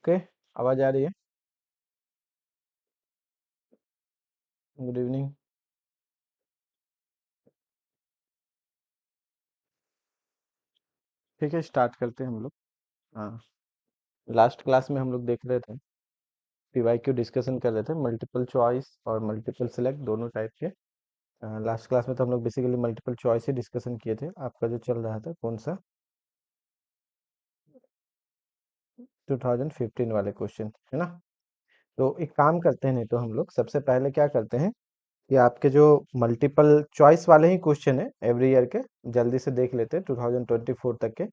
Okay, आवाज आ रही है? Good evening. ठीक है, स्टार्ट करते हैं हम लोग। हाँ, लास्ट क्लास में हम लोग देख रहे थे, पीवाईक्यू डिस्कशन कर रहे थे, मल्टीपल चॉइस और मल्टीपल सिलेक्ट दोनों टाइप के। लास्ट क्लास में तो हम लोग बेसिकली मल्टीपल चॉइस ही डिस्कशन किए थे। आपका जो चल रहा था कौन सा? 2015 वाले क्वेश्चन है ना? तो एक काम करते हैं, नहीं तो हम लोग सबसे पहले क्या करते हैं कि आपके जो मल्टीपल चॉइस वाले ही क्वेश्चन है एवरी ईयर के, जल्दी से देख लेते हैं 2024 तक के।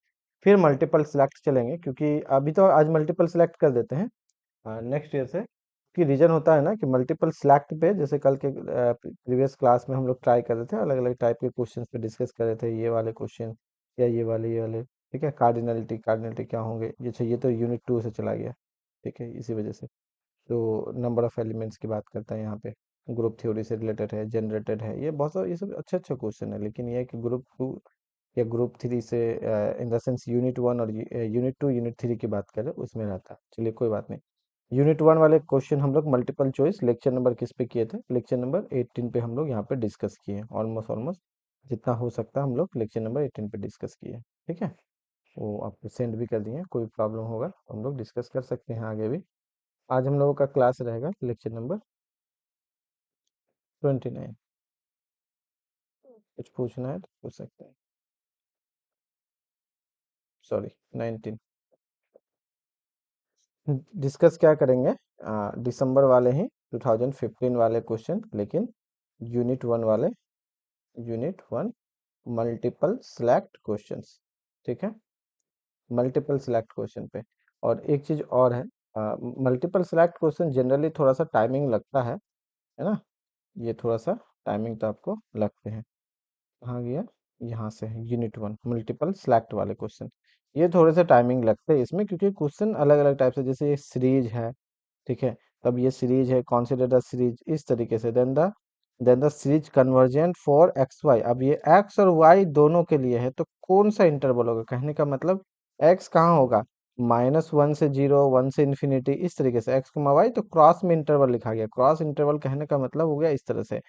फिर मल्टीपल सिलेक्ट चलेंगे, क्योंकि अभी तो आज मल्टीपल सिलेक्ट कर देते हैं नेक्स्ट ईयर से। कि रीजन होता है ना कि मल्टीपल सिलेक्ट पे, जैसे कल के प्रीवियस क्लास में हम लोग ट्राई कर रहे थे, अलग अलग टाइप के क्वेश्चंस पे डिस्कस कर रहे थे, ये वाले क्वेश्चन या ये वाले। ठीक है, कार्डिनलिटी कार्डिनलिटी क्या होंगे, ये तो यूनिट 2 से चला गया। ठीक है, इसी वजह से तो नंबर ऑफ एलिमेंट्स की बात करता है यहाँ पे। ग्रुप थ्योरी से रिलेटेड है, जनरेटेड है, ये बहुत सारा, ये सब अच्छे अच्छे क्वेश्चन है। लेकिन ये है कि ग्रुप 2 या ग्रुप 3 से, इन द सेंस यूनिट 1 और यूनिट 2 यूनिट 3 की बात करें उसमें रहता है। चलिए कोई बात नहीं। यूनिट 1 वाले क्वेश्चन हम लोग मल्टीपल चॉइस लेक्चर नंबर किस पे किए थे? लेक्चर नंबर 18 पे हम लोग यहाँ पे डिस्कस किए हैं। ऑलमोस्ट ऑलमोस्ट जितना हो सकता है हम लोग लेक्चर नंबर 18 पे डिस्कस किए हैं। ठीक है, वो आपको सेंड भी कर दिए हैं। कोई प्रॉब्लम होगा तो हम लोग डिस्कस कर सकते हैं आगे भी। आज हम लोगों का क्लास रहेगा लेक्चर नंबर 29। कुछ पूछना है तो पूछ सकते हैं। सॉरी, 19। डिस्कस क्या करेंगे? दिसंबर वाले ही 2015 वाले क्वेश्चन, लेकिन यूनिट 1 वाले, यूनिट 1 मल्टीपल सिलेक्ट क्वेश्चंस। ठीक है, मल्टीपल सिलेक्ट क्वेश्चन पे। और एक चीज और है, मल्टीपल सिलेक्ट क्वेश्चन जनरली थोड़ा सा टाइमिंग लगता है ना? ये थोड़ा सा टाइमिंग तो आपको लगते हैं। कहाँ गया? यहाँ से है यूनिट 1 मल्टीपल सिलेक्ट वाले क्वेश्चन। ये थोड़े से टाइमिंग लगते हैं इसमें, क्योंकि क्वेश्चन अलग अलग टाइप से, जैसे ये सीरीज है। ठीक है, तब ये सीरीज है, कंसीडर द सीरीज, इस तरीके से। Then the series convergent for X Y. अब ये एक्स और वाई दोनों के लिए है, तो कौन सा इंटरवल होगा? कहने का मतलब एक्स कहाँ होगा? -1 से 0, 1 से इन्फिनिटी, इस तरीके से एक्स को वाई, तो क्रॉस में इंटरवल लिखा गया। क्रॉस इंटरवल कहने का मतलब हो गया इस तरह से।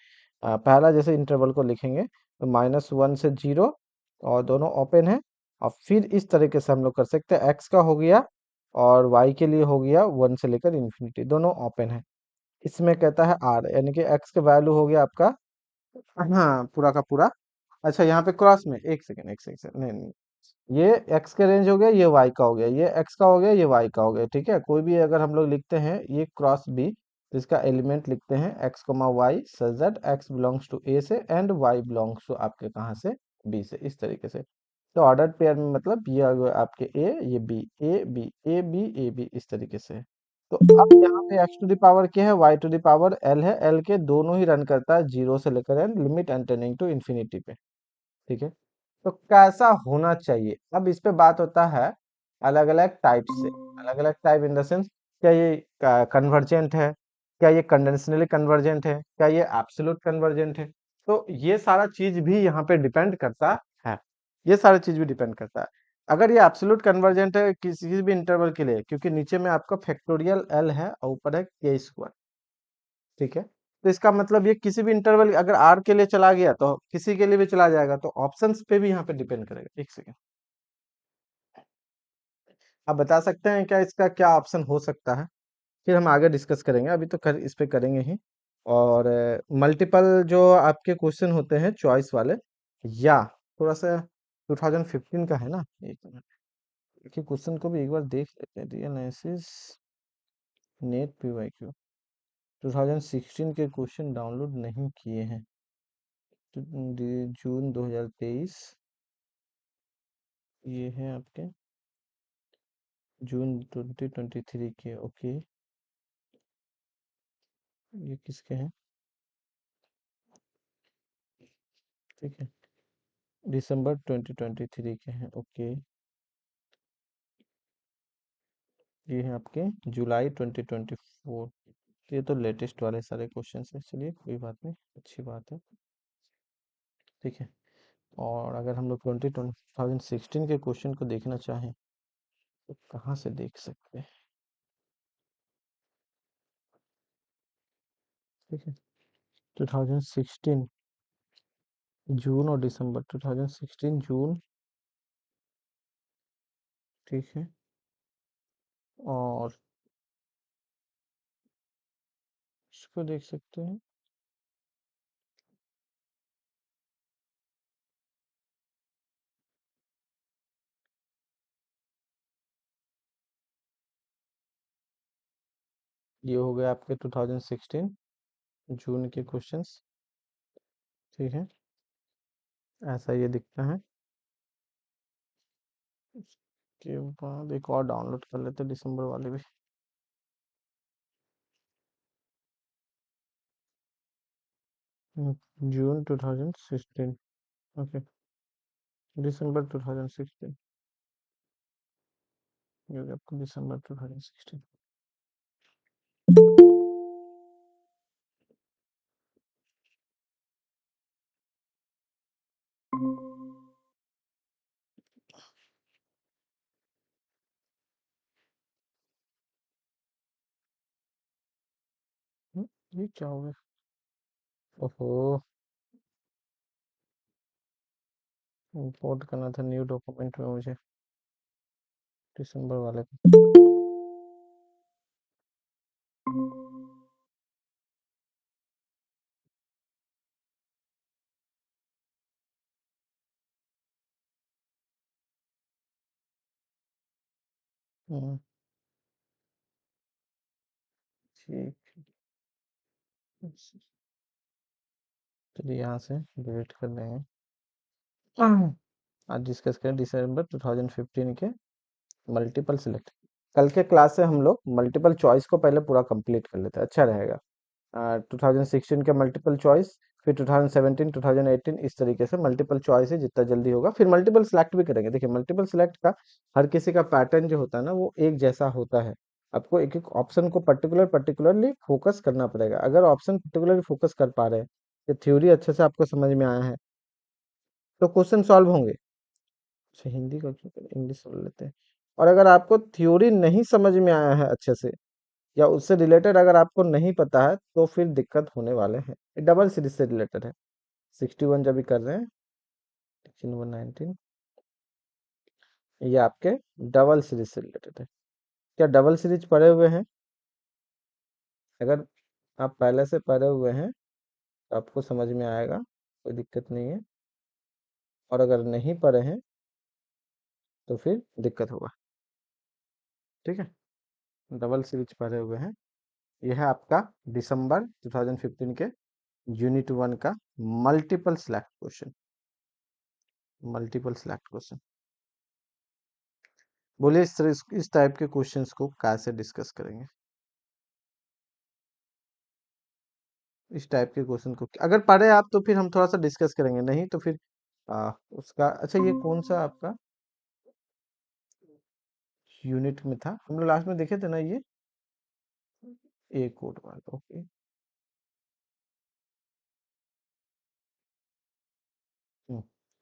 पहला जैसे इंटरवल को लिखेंगे तो -1 से 0, और दोनों ओपन है। और फिर इस तरीके से हम लोग कर सकते हैं, एक्स का हो गया और वाई के लिए हो गया 1 से लेकर इन्फिनिटी, दोनों ओपन है। इसमें कहता है आर, यानी कि एक्स का वैल्यू हो गया आपका, हाँ, पूरा का पूरा। अच्छा, यहाँ पे क्रॉस में एक सेकंड, नहीं नहीं, ये एक्स का रेंज हो गया, ये वाई का हो गया, ये एक्स का हो गया, ये वाई का हो गया। ठीक है, कोई भी अगर हम लोग लिखते हैं ये क्रॉस बी, तो इसका एलिमेंट लिखते हैं x comma y, such that x belongs to A say and Y belongs to आपके कहाँ से? बी से, इस तरीके से। तो ऑर्डर पेयर में मतलब ये आ गया आपके ए, ये B, A B, A B, A B, इस तरीके से। तो अब यहाँ पे एक्स टू द पावर क्या है? Y to the power L है। एल के दोनों ही रन करता है, जीरो से लेकर n, limit n tending to infinity पे। ठीक है, तो कैसा होना चाहिए? अब इस पे बात होता है अलग अलग टाइप से। अलग अलग टाइप इन द सेंस, क्या ये कन्वर्जेंट है, क्या ये कंडेंसनली कन्वर्जेंट है, क्या ये एब्सोल्यूट कन्वर्जेंट है? तो ये सारा चीज भी यहाँ पे डिपेंड करता है। ये सारा चीज भी डिपेंड करता है। अगर ये एब्सोल्यूट कन्वर्जेंट है किसी भी इंटरवल के लिए, क्योंकि नीचे में आपका फैक्टोरियल एल है और ऊपर है के स्क्वायर। ठीक है, तो इसका मतलब ये किसी भी इंटरवल अगर आर के लिए चला गया तो किसी के लिए भी चला जाएगा। तो ऑप्शंस पे भी यहाँ पे डिपेंड करेगा। एक सेकेंड, आप बता सकते हैं क्या इसका क्या ऑप्शन हो सकता है? फिर हम आगे डिस्कस करेंगे, अभी तो इस पे करेंगे ही। और मल्टीपल जो आपके क्वेश्चन होते हैं चॉइस वाले, या थोड़ा सा 2015 का है ना, एक मिनट के क्वेश्चन को भी एक बार देख लेते हैं। रियल एनालिसिस नेट पीवाईक्यू 2016 के क्वेश्चन डाउनलोड नहीं किए हैं। जून 2023, ये है आपके जून 2023 के। ओके, ये किसके हैं? ठीक है, दिसंबर 2023 के हैं। ओके, ये है आपके जुलाई 2024। ये तो लेटेस्ट वाले सारे क्वेश्चन है। चलिए कोई बात नहीं, अच्छी बात है। ठीक है, और अगर हम लोग 2016 के क्वेश्चन को देखना चाहें तो कहाँ से देख सकते हैं? ठीक है। 2016 जून और दिसंबर, 2016 जून, ठीक है। और इसको देख सकते हैं। ये हो गए आपके 2016 जून के क्वेश्चंस, ठीक है। ऐसा ये दिखता है। उसके बाद एक और डाउनलोड कर लेते हैं दिसंबर वाले भी। जून 2016, ओके। दिसंबर 2016, ये हो गया आपको दिसंबर 2016। ये क्या हो गया? ओहो, इंपोर्ट करना था न्यू डॉक्यूमेंट में मुझे, दिसंबर वाले को। हम्म, ठीक है। चलिए यहाँ से डिलीट कर देंगे। आज डिस्कस करें दिसंबर 2015 के मल्टीपल सिलेक्ट। कल के क्लास से हम लोग मल्टीपल चॉइस को पहले पूरा कंप्लीट कर लेते हैं, अच्छा रहेगा। 2016 के मल्टीपल चॉइस, फिर 2017, 2018, इस तरीके से मल्टीपल चॉइस है, जितना जल्दी होगा फिर मल्टीपल सिलेक्ट भी करेंगे। देखिए मल्टीपल सिलेक्ट का हर किसी का पैटर्न जो होता है ना, वो एक जैसा होता है। आपको एक एक ऑप्शन को पर्टिकुलरली फोकस करना पड़ेगा। अगर ऑप्शन पर्टिकुलरली फोकस कर पा रहे हैं, ये थ्योरी अच्छे से आपको समझ में आया है, तो क्वेश्चन सॉल्व होंगे। अच्छा, हिंदी का क्यों करें, इंग्लिश समझ लेते हैं। और अगर आपको थ्योरी नहीं समझ में आया है अच्छे से, या उससे रिलेटेड अगर आपको नहीं पता है, तो फिर दिक्कत होने वाले हैं। ये डबल सीरीज से रिलेटेड है। 61 जब भी कर रहे हैं, 19, ये आपके डबल सीरीज से रिलेटेड है। क्या डबल सीरीज पढ़े हुए हैं? अगर आप पहले से पढ़े हुए हैं तो आपको समझ में आएगा, कोई दिक्कत नहीं है। और अगर नहीं पढ़े हैं तो फिर दिक्कत होगा, ठीक है। डबल सीरीज पढ़े हुए हैं। यह है आपका दिसंबर 2015 के यूनिट 1 का multiple select question. Multiple select question, बोलिए इस टाइप के क्वेश्चंस को कैसे डिस्कस करेंगे? इस टाइप के क्वेश्चन को अगर पढ़े आप तो फिर हम थोड़ा सा डिस्कस करेंगे, नहीं तो फिर उसका। अच्छा, ये कौन सा आपका यूनिट में था? हम लोग लास्ट में देखे थे ना ये, ए कोड वाला, ओके।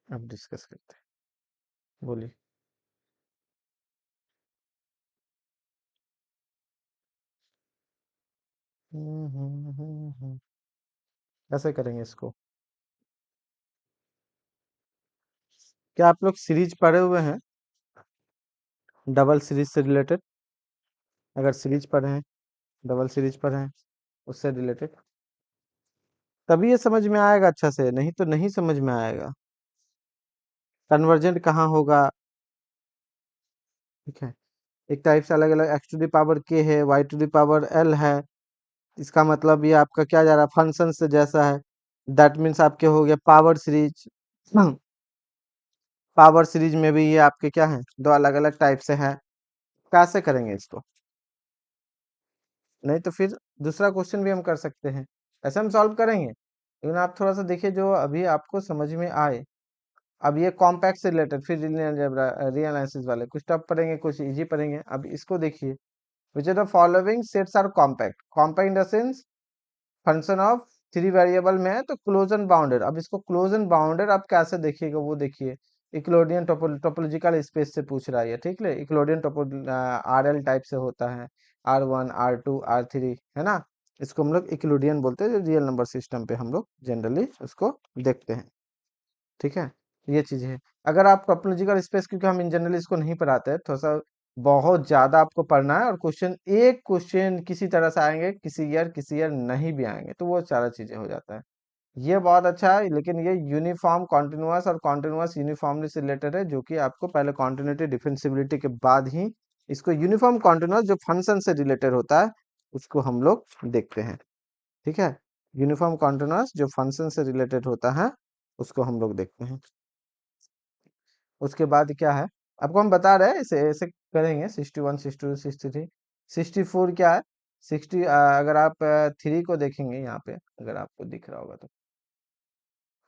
अब डिस्कस करते हैं, बोलिए। कैसे करेंगे इसको? क्या आप लोग सीरीज पढ़े हुए हैं, डबल सीरीज से रिलेटेड? अगर सीरीज पढ़े हैं, डबल सीरीज पढ़े हैं, उससे रिलेटेड, तभी ये समझ में आएगा अच्छा से, नहीं तो नहीं समझ में आएगा। कन्वर्जेंट कहाँ होगा, ठीक है। एक टाइप से अलग अलग, x to the power K है, Y to the power L है। इसका मतलब ये आपका क्या जा रहा है, फंक्शन से जैसा है। दैट मीन्स आपके हो गया पावर सीरीज। पावर सीरीज में भी ये आपके क्या है, दो अलग अलग टाइप से है। कैसे करेंगे इसको? नहीं तो फिर दूसरा क्वेश्चन भी हम कर सकते हैं, ऐसे हम सॉल्व करेंगे, लेकिन आप थोड़ा सा देखिए जो अभी आपको समझ में आए। अब ये कॉम्पैक्ट से रिलेटेड, फिर लीनियर अलजेब्रा, रियल एनालिसिस वाले कुछ टफ पढ़ेंगे, कुछ इजी पढ़ेंगे। अब इसको देखिए, which are the following sets are compact? Compact in the sense function of three variable में है तो क्लोज एंड बाउंडेड। अब इसको क्लोज एंड बाउंडेड आप कैसे देखिएगा, वो देखिए। इक्लोडियन टोपोलॉजिकल स्पेस से पूछ रहा है, ठीक है। इक्लोडियन टोपो आर एल टाइप से होता है, R1 R2 R3, है ना। इसको हम लोग इक्लूडियन बोलते हैं, जो रियल नंबर सिस्टम पे हम लोग जनरली उसको देखते हैं। ठीक है, ये चीज़ है। अगर आप टोपोलॉजिकल स्पेस, क्योंकि हम इन जनरली इसको नहीं पढ़ाते हैं, थोड़ा सा बहुत ज़्यादा आपको पढ़ना है, और क्वेश्चन एक क्वेश्चन किसी तरह से आएंगे, किसी ईयर नहीं भी आएंगे, तो वो सारा चीज़ें हो जाता है। ये बहुत अच्छा है, लेकिन ये यूनिफॉर्म कॉन्टिन्यूअस और कॉन्टिन्यूअस यूनिफॉर्मली से रिलेटेड है, जो कि आपको पहले कॉन्टिन्यूटी डिफरेंशिएबिलिटी के बाद ही इसको यूनिफॉर्म कॉन्टिन्यूअस जो फंक्शन से रिलेटेड होता है उसको हम लोग देखते हैं। ठीक है, यूनिफॉर्म कॉन्टिन्यूअस जो फंक्शन से रिलेटेड होता है उसको हम लोग देखते हैं। उसके बाद क्या है, आपको हम बता रहे हैं, ऐसे ऐसे करेंगे। 61, 62, 63, 64 क्या है, 60, अगर आप 3 को देखेंगे यहाँ पे, अगर आपको दिख रहा होगा तो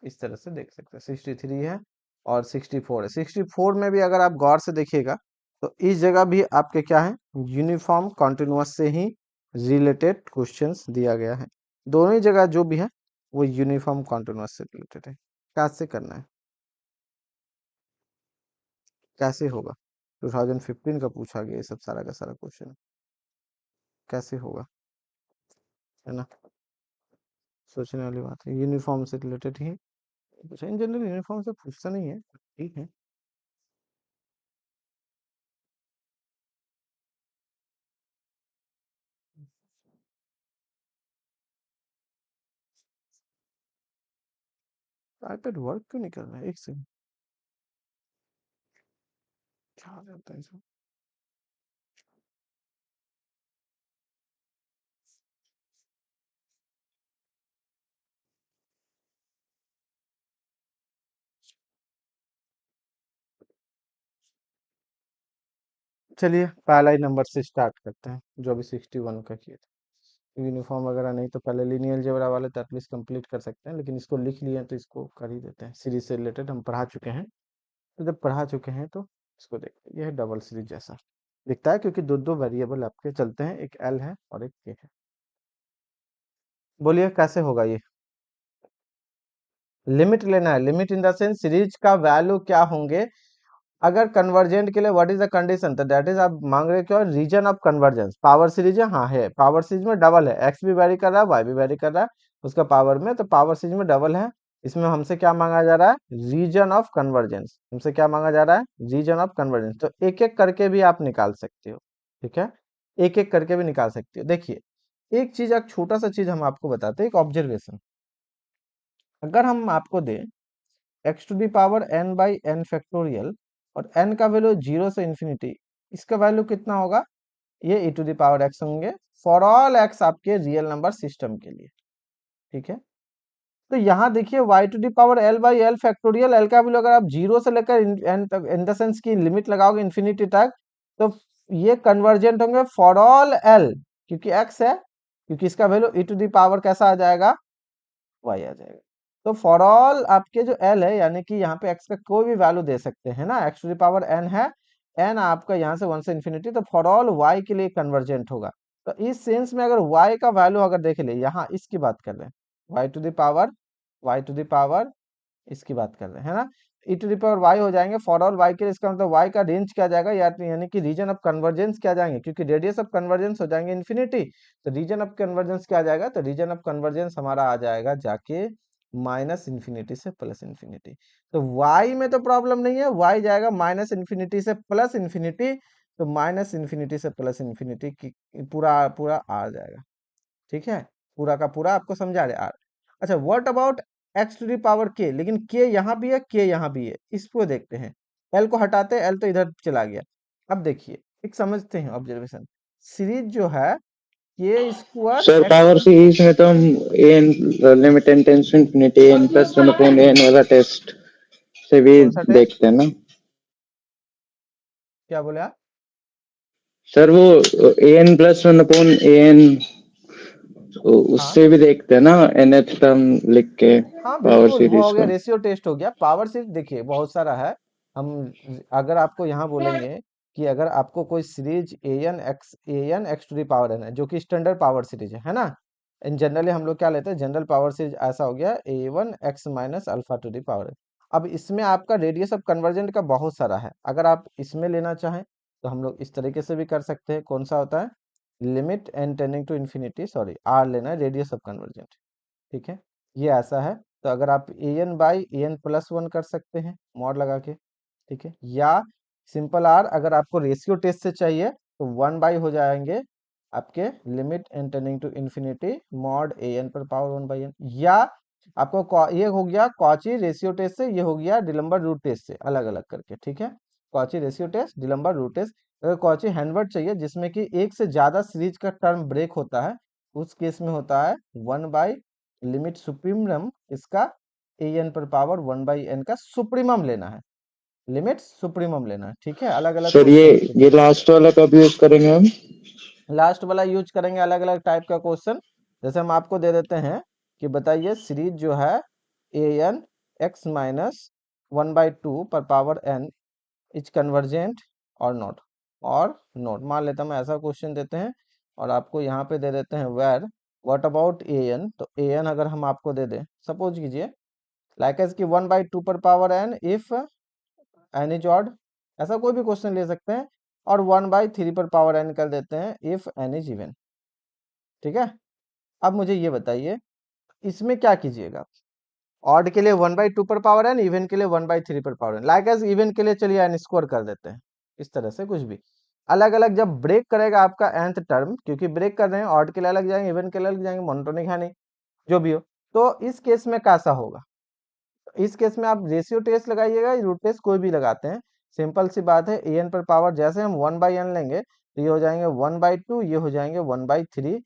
इस तरह से देख सकते हैं। 63 है और 64 है। 64 में भी अगर आप गौर से देखिएगा तो इस जगह भी आपके क्या है, यूनिफॉर्म कॉन्टिन्यूअस से ही रिलेटेड क्वेश्चंस दिया गया है। दोनों ही जगह जो भी है वो यूनिफॉर्म कॉन्टिन्यूअस से रिलेटेड है। कैसे करना है, कैसे होगा, 2015 का पूछा गया ये सब सारा का सारा क्वेश्चन, कैसे होगा, है ना। सोचने वाली बात है, यूनिफॉर्म से रिलेटेड ही पूछा। इन जनरल यूनिफॉर्म से पूछता नहीं है, ठीक है। आईपैड वर्क क्यों नहीं कर रहा है, एक सेकंड, क्या हो जाता है इसमें। चलिए पहला ही नंबर से स्टार्ट करते हैं, जो अभी 61 का किया था। यूनिफॉर्म वगैरह नहीं तो पहले लिनियर अलजेब्रा वाले तो एटलीस्ट कंप्लीट कर सकते हैं, लेकिन इसको लिख लिए हैं तो इसको कर ही देते हैं। सीरीज से रिलेटेड हम पढ़ा चुके हैं, तो जब पढ़ा चुके हैं तो इसको देखते हैं। यह है डबल सीरीज जैसा दिखता है, क्योंकि दो दो वेरिएबल आपके चलते हैं, एक एल है और एक के है। बोलिए कैसे होगा ये। लिमिट लेना है, limit in the sense series का वैल्यू क्या होंगे। अगर कन्वर्जेंट के लिए व्हाट इज द कंडीशन, तो दैट इज आप मांग रहे हो region of convergence. Power series है, हाँ है, पावर सीरीज में डबल है, एक्स भी वेरी कर रहा है, वाई भी वेरी कर रहा है उसका पावर में, तो पावर सीरीज में डबल है। इसमें हमसे क्या मांगा जा रहा है, रीजन ऑफ कन्वर्जेंस। हमसे क्या मांगा जा रहा है, रीजन ऑफ कन्वर्जेंस। तो एक एक करके भी आप निकाल सकते हो, ठीक है, एक एक करके भी निकाल सकते हो। देखिए एक चीज, एक छोटा सा चीज हम आपको बताते हैं, एक ऑब्जर्वेशन। अगर हम आपको दें X to the power N by N factorial, और एन का वैल्यू 0 से इन्फिनिटी, इसका वैल्यू कितना होगा, ये e to the power X होंगे फॉर ऑल एक्स आपके रियल नंबर सिस्टम के लिए। ठीक है, तो यहाँ देखिए y to the power L by L factorial, L का वैल्यू अगर आप 0 से लेकर एन तक, इन द सेंस की लिमिट लगाओगे इन्फिनिटी तक, तो ये कन्वर्जेंट होंगे फॉर ऑल एल, क्योंकि एक्स है, क्योंकि इसका value e to the power कैसा आ जाएगा, y आ जाएगा। तो फॉर ऑल आपके जो l है, यानी कि यहाँ पे x का कोई भी वैल्यू दे सकते हैं ना, x to the power n है, n आपका यहाँ से 1 से इन्फिनिटी, तो फॉर ऑल y के लिए कन्वर्जेंट होगा। तो इस सेंस में अगर y का वैल्यू अगर देख ले, यहाँ इसकी बात कर रहे हैं, y टू द पावर इसकी बात कर रहे हैं, है ना। ई टू द पावर वाई हो जाएंगे फॉर ऑल वाई के लिए, इसका मतलब वाई का रेंज क्या जाएगा, यानी कि रीजन ऑफ कन्वर्जेंस क्या जाएंगे, क्योंकि रेडियस ऑफ कन्वर्जेंस हो जाएंगे इन्फिनिटी, तो रीजन ऑफ कन्वर्जेंस क्या आ जाएगा, तो रीजन ऑफ कन्वर्जेंस हमारा आ जाएगा जाके माइनस इन्फिनिटी से प्लस इन्फिनिटी। तो वाई में तो प्रॉब्लम नहीं है, वाई जाएगा माइनस इन्फिनिटी से प्लस इन्फिनिटी, तो माइनस इन्फिनिटी से प्लस इन्फिनिटी की पूरा पूरा आ जाएगा। ठीक है, पूरा का पूरा आपको समझा रहे आर। अच्छा what about X to the power K, लेकिन के यहाँ भी है, के यहाँ भी है, इसको देखते हैं। एल को हटाते, एल तो इधर चला गया। अब देखिए एक समझते हैं ऑब्जर्वेशन, सीरीज जो है k square sir x power two, series में तो हम n limit n tends to infinity n plus one upon n वाला टेस्ट से भी कौन सा टेस्ट, देखते हैं ना। क्या बोले आप। सर वो n plus one upon n हाँ उससे भी देखते हैं ना, nth टर्म लिख के हाँ पावर बिल्कुल, वो सीरीज हो गया का। रेशियो टेस्ट हो गया। पावर सीरीज देखिए बहुत सारा है। हम अगर आपको यहाँ बोलेंगे कि अगर आपको कोई series a N x to the power n है, जो कि स्टैंडर्ड पावर सीरीज है ना। इन जनरली हम लोग क्या लेते हैं, जनरल पावर सीरीज ऐसा हो गया a1 x minus alpha to the power. अब इसमें आपका रेडियस ऑफ कन्वर्जेंट का बहुत सारा है, अगर आप इसमें लेना चाहें तो हम लोग इस तरीके से भी कर सकते हैं। कौन सा होता है, limit n tending to infinity, sorry r लेना है, रेडियस ऑफ कन्वर्जेंट। ठीक है, ये ऐसा है। तो अगर आप A N by A N plus one कर सकते हैं मॉड लगा के, ठीक है, या सिंपल आर अगर आपको रेशियो टेस्ट से चाहिए तो 1 बाई हो जाएंगे आपके limit n tending to infinity mod a n पर पावर 1/n, या आपको ये हो गया कॉची रेशियो टेस्ट से, ये हो गया डिलम्बर रूट टेस्ट से, अलग अलग करके। ठीक है, Cauchy ratio test, d'Alembert root test. अगर कॉची हैंडवर्ड चाहिए जिसमें कि एक से ज्यादा सीरीज का टर्म ब्रेक होता है, उस केस में होता है 1 बाई लिमिट सुप्रीमम इसका ए एन पर पावर 1/n का सुप्रीमम लेना है, लिमिट सुप्रीमम लेना है। ठीक है, अलग अलग सर क्वेश्चन के ये लिए लास्ट वाला कब यूज करेंगे हम? लास्ट वाला यूज करेंगे, अलग अलग टाइप का क्वेश्चन। जैसे हम आपको दे देते हैं कि बताइए सीरीज जो है ए एन एक्स माइनस 1/2 पर पावर n इज कन्वर्जेंट और नॉट, और नॉट मान लेता हूं, ऐसा क्वेश्चन देते हैं और आपको यहाँ पे दे देते हैं where what about a n. तो ए एन अगर हम आपको दे दें, सपोज कीजिए लाइक एज कि 1/2 पर power n if n is odd, ऐसा कोई भी क्वेश्चन ले सकते हैं, और 1/3 पर पावर n कर देते हैं इफ एन इज इवन। ठीक है, अब मुझे ये बताइए इसमें क्या कीजिएगा, ऑड के लिए 1/2 पर पावर n, इवन के लिए 1/3 पर power n, like as even के लिए चलिए n स्क्वायर कर देते हैं, इस तरह से कुछ भी अलग अलग जब ब्रेक करेगा आपका nth टर्म, क्योंकि ब्रेक कर रहे हैं, ऑड के लिए अलग जाएंगे, इवन के लिए अलग जाएंगे, मोनोटोनिक है नहीं, जो भी हो। तो इस केस में कैसा होगा, इस केस में आप रेशियो टेस्ट लगाइएगा, रूट टेस्ट कोई भी लगाते हैं, सिंपल सी बात है। ए एन पर पावर जैसे हम 1/n लेंगे तो ये हो जाएंगे 1/2, ये हो जाएंगे 1/3,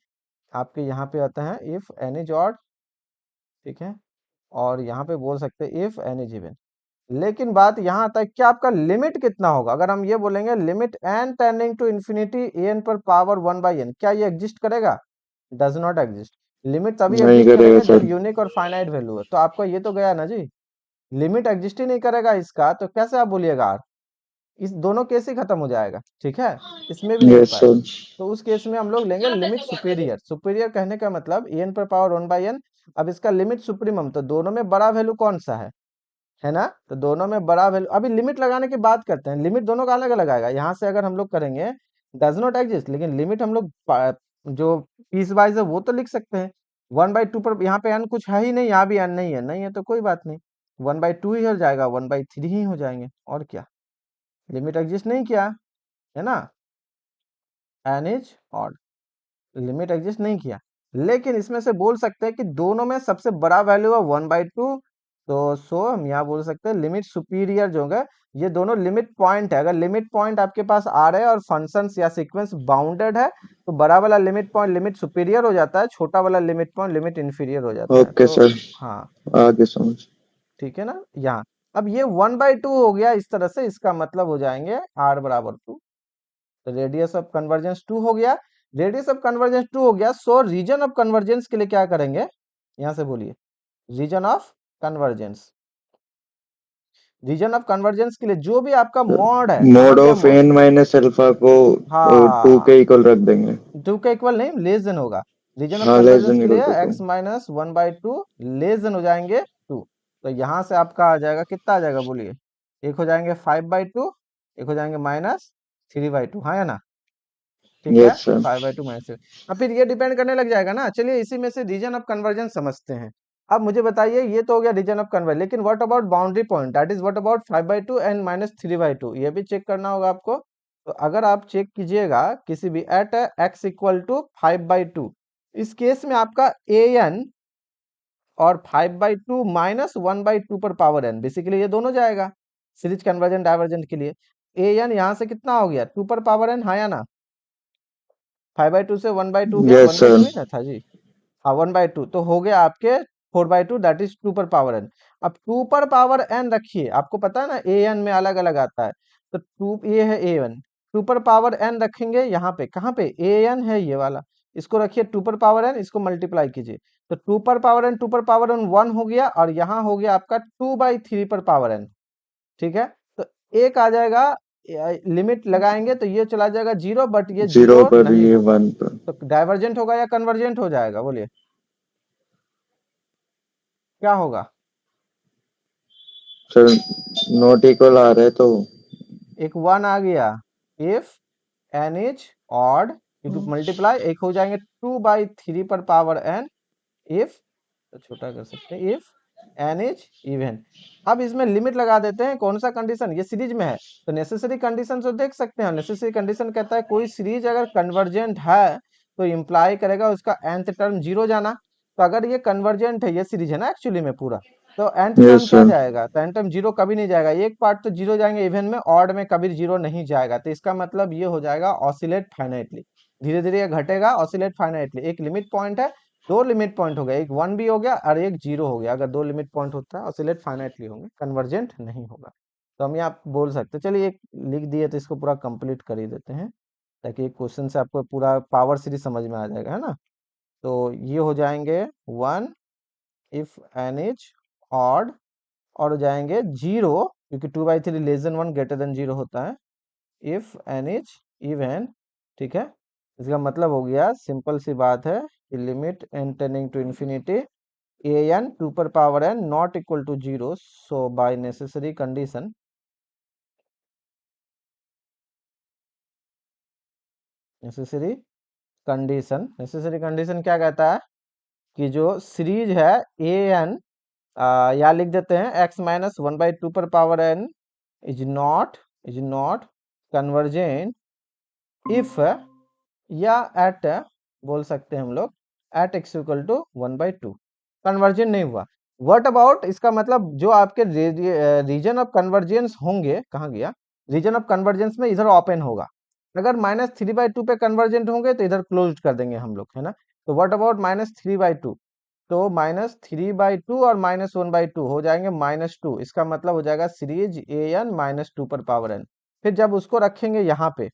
आपके यहाँ पे आता है इफ एन इज ऑड। ठीक है, और यहाँ पे बोल सकते हैं इफ एन इज इवन। लेकिन बात यहाँ आता है कि आपका लिमिट कितना होगा, अगर हम ये बोलेंगे limit n tending to infinity a n पर पावर 1/n, क्या ये एग्जिस्ट करेगा? Does not exist. लिमिट तभी नहीं एग्जिस्ट करेगा करेंगे जब सर। यूनिक और फाइनाइट वैल्यू है, तो आपका ये तो गया ना जी, लिमिट एग्जिस्ट ही नहीं करेगा इसका, तो कैसे आप बोलिएगा आर, इस दोनों केस ही खत्म हो जाएगा। ठीक है, इसमें भी नहीं हो यस पाएगा। सर। तो उस केस में हम लोग लेंगे लिमिट सुपीरियर, सुपीरियर कहने का मतलब ए एन पर पावर 1/n, अब इसका लिमिट सुप्रीमम, तो दोनों में बड़ा वैल्यू कौन सा है ना, तो दोनों में बड़ा वैल्यू, अभी लिमिट लगाने की बात करते हैं, लिमिट दोनों का अलग अलग आएगा। यहाँ से अगर हम लोग करेंगे डज नॉट एग्जिस्ट, लेकिन लिमिट हम लोग जो पीस वाइज है वो तो लिख सकते हैं। 1/2 पर यहाँ पे एन कुछ है ही नहीं, यहाँ भी एन नहीं है, नहीं है तो कोई बात नहीं, 1/2 ही हो जाएगा, 1/3 ही हो जाएंगे, और क्या, लिमिट एग्जिस्ट नहीं किया है ना, n is odd, limit exist नहीं किया। लेकिन इसमें से बोल सकते हैं कि दोनों में सबसे बड़ा वैल्यू है 1/2, तो सो हम यहाँ बोल सकते हैं लिमिट सुपीरियर जो होगा, ये दोनों लिमिट पॉइंट है, अगर लिमिट पॉइंट आपके पास आ रहे हैं और फंक्शंस या सीक्वेंस बाउंडेड है, तो बड़ा वाला लिमिट पॉइंट लिमिट सुपीरियर हो जाता है, छोटा वाला लिमिट पॉइंट लिमिट इंफीरियर हो जाता है। ओके तो सर, हाँ, आगे समझ। ठीक है ना, यहाँ अब ये 1/2 हो गया इस तरह से, इसका मतलब हो जाएंगे r बराबर 2, तो रेडियस ऑफ कन्वर्जेंस 2 हो गया, रेडियस ऑफ कन्वर्जेंस 2 हो गया, सो रीजन ऑफ कन्वर्जेंस के लिए क्या करेंगे, यहां से बोलिए, region of convergence, region of convergence के लिए जो भी आपका मॉड है, यहाँ मोड पे ऑफ हम, एन माइनस अल्फा को 2 हाँ, के इक्वल रख देंगे। 2 का इक्वल नहीं, लेस देन होगा, रीजन ऑफ हाँ, लेस कन्वर्जेंस देन के इक्वल लिए to 2। x minus 1/2 less than हो जाएंगे 2, तो यहाँ से आपका आ जाएगा, कितना आ जाएगा बोलिए, एक हो जाएंगे 5/2, एक हो जाएंगे -3/2, हाँ या ना, ठीक है, यस सर। 5/2 -3, अब फिर ये डिपेंड करने लग जाएगा ना। चलिए इसी में से रीजन ऑफ कन्वर्जेंस समझते हैं। अब मुझे बताइए, ये तो हो गया रीजन ऑफ कन्वर्जेंस, लेकिन what about boundary point, that is what about 5/2 and -3/2, ये भी चेक करना होगा आपको। तो अगर आप चेक कीजिएगा किसी भी एट x इक्वल टू 5/2, इस केस में आपका ए एन और 5/2 -1/2 पर पावर n, बेसिकली ये दोनों जाएगा सीरीज कन्वर्जेंट डाइवर्जेंट के लिए। ए एन यहाँ से कितना हो गया, 2 पर पावर n, हाँ या ना, 5/2 से 1/2 गया, यस 1/2 सर। ही ना था जी, हाँ 1/2, तो हो गया आपके 4/2, दैट इज 2 पर पावर n। अब 2 पर पावर n रखिए, आपको पता है ना ए एन में अलग अलग आता है, तो 2 ये है ए वन, 2 पर पावर n रखेंगे यहाँ पे, कहाँ पे ए एन है ये वाला, इसको रखिए 2 पर पावर n, इसको मल्टीप्लाई कीजिए, तो 2 पर पावर n 2 पर पावर n 1 हो गया, और यहाँ हो गया आपका 2/3 पर पावर n। ठीक है, तो एक आ जाएगा, लिमिट लगाएंगे तो ये चला जाएगा 0, बट ये 0 0 पर, नहीं ये होगा, 1 पर। तो डाइवर्जेंट होगा या कन्वर्जेंट हो जाएगा, बोलिए क्या होगा, सर नॉट इक्वल आ रहा है तो। एक 1 आ गया इफ n इज ऑड क्योंकि मल्टीप्लाई एक हो जाएंगे 2/3 पर पावर n इफ, तो छोटा कर सकते हैं, इफ n इज इवन। अब इसमें लिमिट लगा देते हैं, कौन सा कंडीशन, ये सीरीज में है तो नेसेसरी कंडीशन तो देख सकते हैं। नेसेसरी कंडीशन कहता है कोई सीरीज अगर कन्वर्जेंट है तो इंप्लाई करेगा उसका nth टर्म जीरो जाना। तो अगर ये कन्वर्जेंट है, ये सीरीज है ना एक्चुअली में पूरा, तो nth टर्म यस क्या सर। जाएगा, तो nth टर्म जीरो कभी नहीं जाएगा, एक पार्ट तो जीरो जाएंगे इवन में, ऑड में कभी जीरो नहीं जाएगा। तो इसका मतलब ये हो जाएगा ऑसिलेट फाइनाइटली, धीरे धीरे ये घटेगा, ऑसिलेट फाइनाइटली। एक लिमिट पॉइंट है, दो लिमिट पॉइंट हो गया, एक 1 भी हो गया और एक 0 हो गया। अगर दो लिमिट पॉइंट होता है ऑसिलेट फाइनाइटली होंगे, कन्वर्जेंट नहीं होगा। तो हम यहाँ बोल सकते हैं, चलिए एक लिख दिए तो इसको पूरा कंप्लीट कर ही देते हैं, ताकि एक क्वेश्चन से आपको पूरा पावर सीरीज समझ में आ जाएगा, है ना। तो ये हो जाएंगे 1 इफ एन इज ऑड, और हो जाएंगे 0 क्योंकि 2/3 लेस देन 1 ग्रेटर देन 0 होता है, इफ एन इज इवन। ठीक है, इसका मतलब हो गया, सिंपल सी बात है कि limit n tending to infinity a n 2 पर power n not equal to 0, so by necessary condition, necessary condition क्या कहता है कि जो सीरीज है ए एन, या लिख देते हैं x-1/2 पर power n is not convergent if, या एट, बोल सकते हैं हम लोग, at x equal to 1/2 convergence नहीं हुआ। व्हाट अबाउट, इसका मतलब जो आपके रीजन ऑफ कन्वर्जेंस होंगे, कहाँ गया, रीजन ऑफ कन्वर्जेंस में इधर ओपन होगा। अगर -3/2 पे कन्वर्जेंट होंगे तो इधर क्लोज कर देंगे हम लोग, है ना। तो व्हाट अबाउट -3/2, तो -3/2 और -1/2 हो जाएंगे -2। इसका मतलब हो जाएगा सीरीज ए एन -2 पर पावर एन। फिर जब उसको रखेंगे यहाँ पे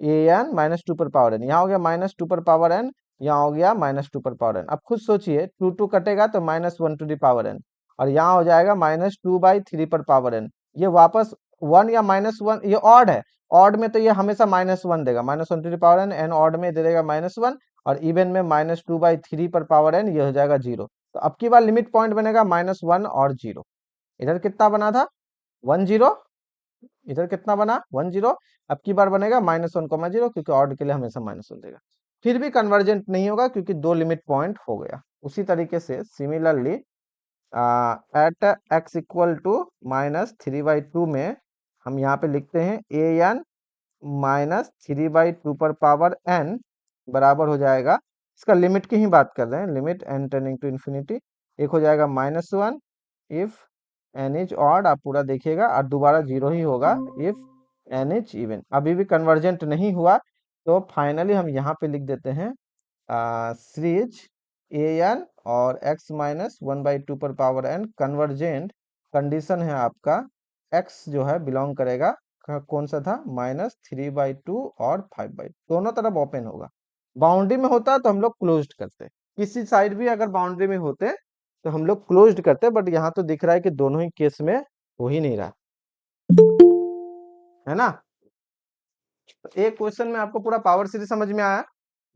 ए एन -2 पर पावर एन, यहाँ हो गया -2 पर पावर एन, यहाँ हो गया -2 पर पावर एन। अब खुद सोचिए, 2 2 कटेगा तो -1 टू द पावर एन, और यहाँ हो जाएगा -2/3 पर पावर एन। ये वापस 1 या -1, ये ऑड है, ऑड में तो ये हमेशा -1 देगा, -1 to the power n, n odd में दे देगा -1, और इवन में -2/3 पर पावर एन, ये हो जाएगा 0। तो अब की बार लिमिट पॉइंट बनेगा -1 और 0। इधर कितना बना था, 1 0, इधर कितना बना 1 0। अब की बार बनेगा -1,0, क्योंकि ऑड के लिए हमेशा -1 देगा। फिर भी कन्वर्जेंट नहीं होगा क्योंकि दो लिमिट पॉइंट हो गया। उसी तरीके से similarly at x equal to -3/2 में हम यहाँ पे लिखते हैं ए एन -3/2 पर पावर n बराबर हो जाएगा, इसका लिमिट की ही बात कर रहे हैं, limit n tending to infinity, एक हो जाएगा -1 इफ एन इज ऑड, आप पूरा देखिएगा, और दोबारा 0 ही होगा इफ एन इज इवन। अभी भी कन्वर्जेंट नहीं हुआ, तो फाइनली हम यहाँ पे लिख देते हैं सीरीज ए एन और x-1/2 पर पावर n कन्वर्जेंट। कंडीशन है आपका x जो है बिलोंग करेगा कौन सा था, -3/2 और 5/2, दोनों तरफ ओपन होगा। बाउंड्री में होता तो हम लोग क्लोज्ड करते, किसी साइड भी अगर बाउंड्री में होते तो हम लोग क्लोज्ड करते, बट यहाँ तो दिख रहा है कि दोनों ही केस में हो ही नहीं रहा, है ना। तो एक क्वेश्चन में आपको पूरा पावर सीरीज समझ में आया,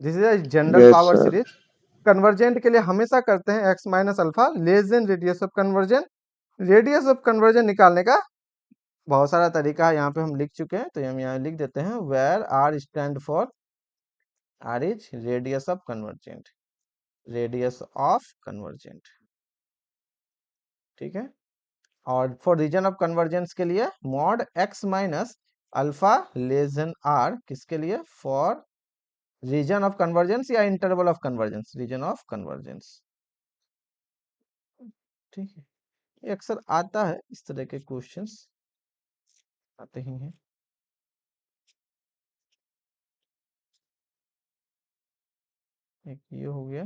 this is general yes power sir. Series. Convergent के लिए हमेशा करते हैं x minus alpha less then radius of conversion. Radius of conversion निकालने का बहुत सारा तरीका है, यहाँ पे हम लिख चुके हैं, तो हम यहाँ लिख देते हैं where r stand for, r is radius of convergent, radius of convergent, ठीक है। और फॉर रीजन ऑफ कन्वर्जेंस के लिए mod x minus alpha less than r, किसके लिए, फॉर रीजन ऑफ कन्वर्जेंस या interval of convergence, region of convergence, ठीक है। ये अक्सर आता है, इस तरह के क्वेश्चंस आते ही हैं। एक ये हो गया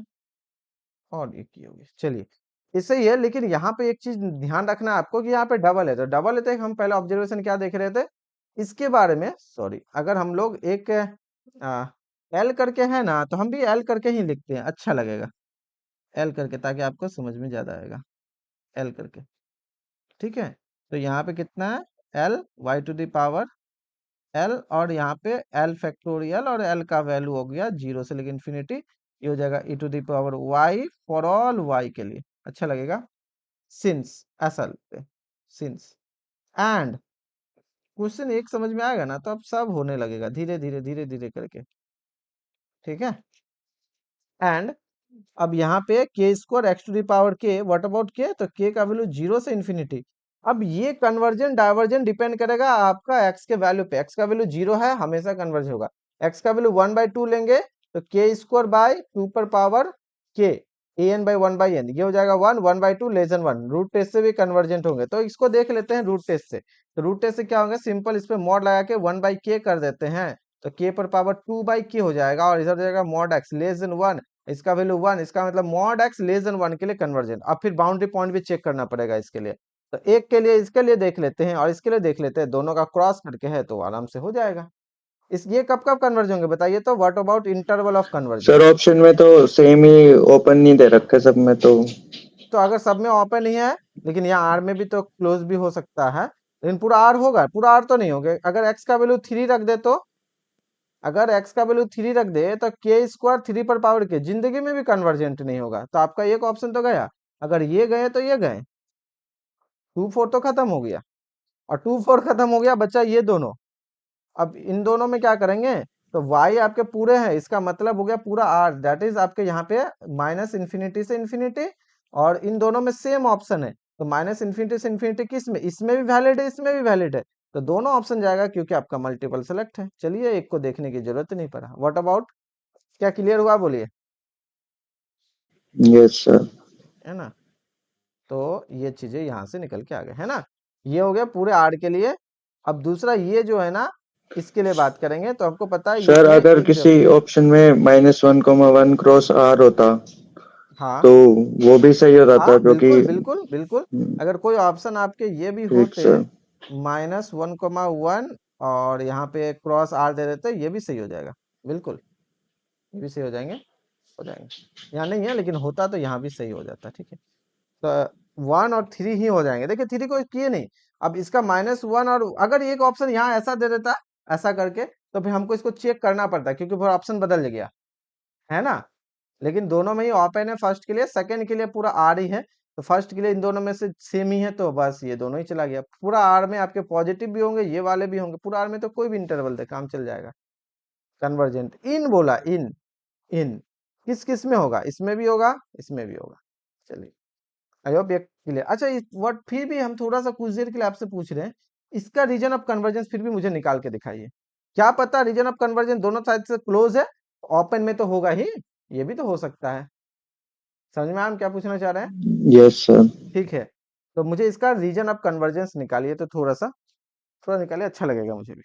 और एक ये हो गया, चलिए इससे ही है। लेकिन यहाँ पे एक चीज ध्यान रखना है आपको कि यहाँ पे डबल है, तो डबल है तो हम पहले ऑब्जर्वेशन क्या देख रहे थे इसके बारे में, सॉरी, अगर हम लोग एक एल करके है ना, तो हम भी एल करके ही लिखते हैं, अच्छा लगेगा एल करके, ताकि आपको समझ में ज्यादा आएगा, एल करके, ठीक है। तो यहाँ पे कितना है, l y to the power l, और यहाँ पे एल फैक्टोरियल, और एल का वैल्यू हो गया 0 से लेकर इन्फिनिटी, ये हो जाएगा e to the power y for all y के लिए, अच्छा लगेगा। सिंस, ऐसा लिखते हैं सिंस, एंड क्वेश्चन एक समझ में आएगा ना, तो अब सब होने लगेगा धीरे धीरे धीरे धीरे करके। ठीक है। एंड अब यहाँ पे k square x to the power k, what about k, तो के का वैल्यू 0 से इन्फिनिटी। अब ये कन्वर्जन डाइवर्जन डिपेंड करेगा आपका एक्स के वैल्यू पे। एक्स का वैल्यू 0 है, हमेशा कन्वर्ज होगा। एक्स का वैल्यू 1/2 लेंगे तो के स्क्वायर बाय 2 पर पावर के ए एन बाई 1/n, ये हो जाएगा 1/2 लेस देन 1। रूट टेस्ट से भी कन्वर्जेंट होंगे, तो इसको देख लेते हैं रूट टेस्ट से। तो रूट टेस्ट से क्या होगा, सिंपल इस पे मॉड लगा के 1/k कर देते हैं, तो k पर पावर 2/k हो जाएगा, और इधर हो जाएगा मॉड x लेस देन 1, इसका वैल्यू 1, इसका मतलब मॉड x लेस देन 1 के लिए कन्वर्जन। अब फिर बाउंड्री पॉइंट भी चेक करना पड़ेगा इसके लिए, तो एक के लिए इसके लिए देख लेते हैं और इसके लिए देख लेते हैं, दोनों का क्रॉस करके है तो आराम से हो जाएगा। इस ये कब कब कन्वर्ज होंगे बताइए, तो what about interval of sir convergence. Option में तो सेम ही ओपन नहीं दे रखे सब में तो। तो अगर सब में ओपन ही है, लेकिन यहाँ आर में भी तो क्लोज भी हो सकता है, लेकिन पूरा आर होगा, पूरा आर तो नहीं होगा। अगर एक्स का वैल्यू 3 रख दे तो, अगर x का वैल्यू 3 रख दे तो के स्क्वायर 3 पर पावर के जिंदगी में भी कन्वर्जेंट नहीं होगा, तो आपका एक ऑप्शन तो गया। अगर ये गए तो ये गए, 2 4 तो खत्म हो गया, और 2 4 खत्म हो गया, बच्चा ये दोनों। अब इन दोनों में क्या करेंगे, तो y आपके पूरे हैं, इसका मतलब हो गया पूरा r, दैट इज आपके यहाँ पे माइनस इन्फिनिटी से इन्फिनिटी, और इन दोनों में सेम ऑप्शन है, तो माइनस इन्फिनिटी से इन्फिनिटी किस में, इसमें भी वैलिड है, इसमें भी वैलिड है, तो दोनों ऑप्शन जाएगा क्योंकि आपका मल्टीपल सेलेक्ट है। चलिए एक को देखने की जरूरत नहीं पड़ा। व्हाट अबाउट, क्या क्लियर हुआ बोलिए, यस सर। है ना। तो ये चीजें यहाँ से निकल के आ गए, है ना। ये हो गया पूरे आर के लिए। अब दूसरा ये जो है ना, इसके लिए बात करेंगे, तो आपको पता है सर इसमें अगर एक किसी ऑप्शन में -1,1 क्रॉस आर होता हाँ तो वो भी सही हो हाँ जाता क्योंकि। बिल्कुल बिल्कुल बिल्कुल, अगर कोई ऑप्शन आपके ये भी ठीक होते, सर। -1,1 और यहाँ पे क्रॉस आर दे देते, ये भी सही हो जाएगा, बिल्कुल ये भी सही हो जाएंगे, हो जाएंगे। यहाँ नहीं है लेकिन होता तो यहाँ भी सही हो जाता, ठीक है। तो 1 और 3 ही हो जाएंगे, देखिए 3 को किए नहीं। अब इसका -1, और अगर एक ऑप्शन यहाँ ऐसा दे देता ऐसा करके, तो फिर हमको इसको चेक करना पड़ता क्योंकि फिर ऑप्शन बदल गया, है ना। लेकिन दोनों में ही ओपन है, फर्स्ट के लिए, सेकंड के लिए पूरा आर ही है, तो फर्स्ट के लिए इन दोनों में से सेम ही है, तो बस ये दोनों ही चला गया। पूरा आर में आपके पॉजिटिव भी होंगे, ये वाले भी होंगे, पूरा आर में तो कोई भी इंटरवल दे काम चल जाएगा। कन्वर्जेंट इन बोला, इन इन किस किस में होगा, इसमें भी होगा, इसमें भी होगा। चलिए आई होप ये क्लियर। अच्छा व्हाट, फिर भी हम थोड़ा सा कुछ देर के लिए आपसे पूछ रहे हैं, इसका रीजन ऑफ कन्वर्जेंस फिर भी मुझे निकाल के दिखाइए। क्या पता रीजन ऑफ कन्वर्जेंस दोनों साइड से क्लोज है, ओपन में तो होगा ही, ये भी तो हो सकता है। समझ में हम क्या पूछना चाह रहे हैं, यस सर। ठीक है। तो मुझे इसका रीजन ऑफ कन्वर्जेंस निकालिए, तो थोड़ा सा, थोड़ा निकालिए, अच्छा लगेगा मुझे भी।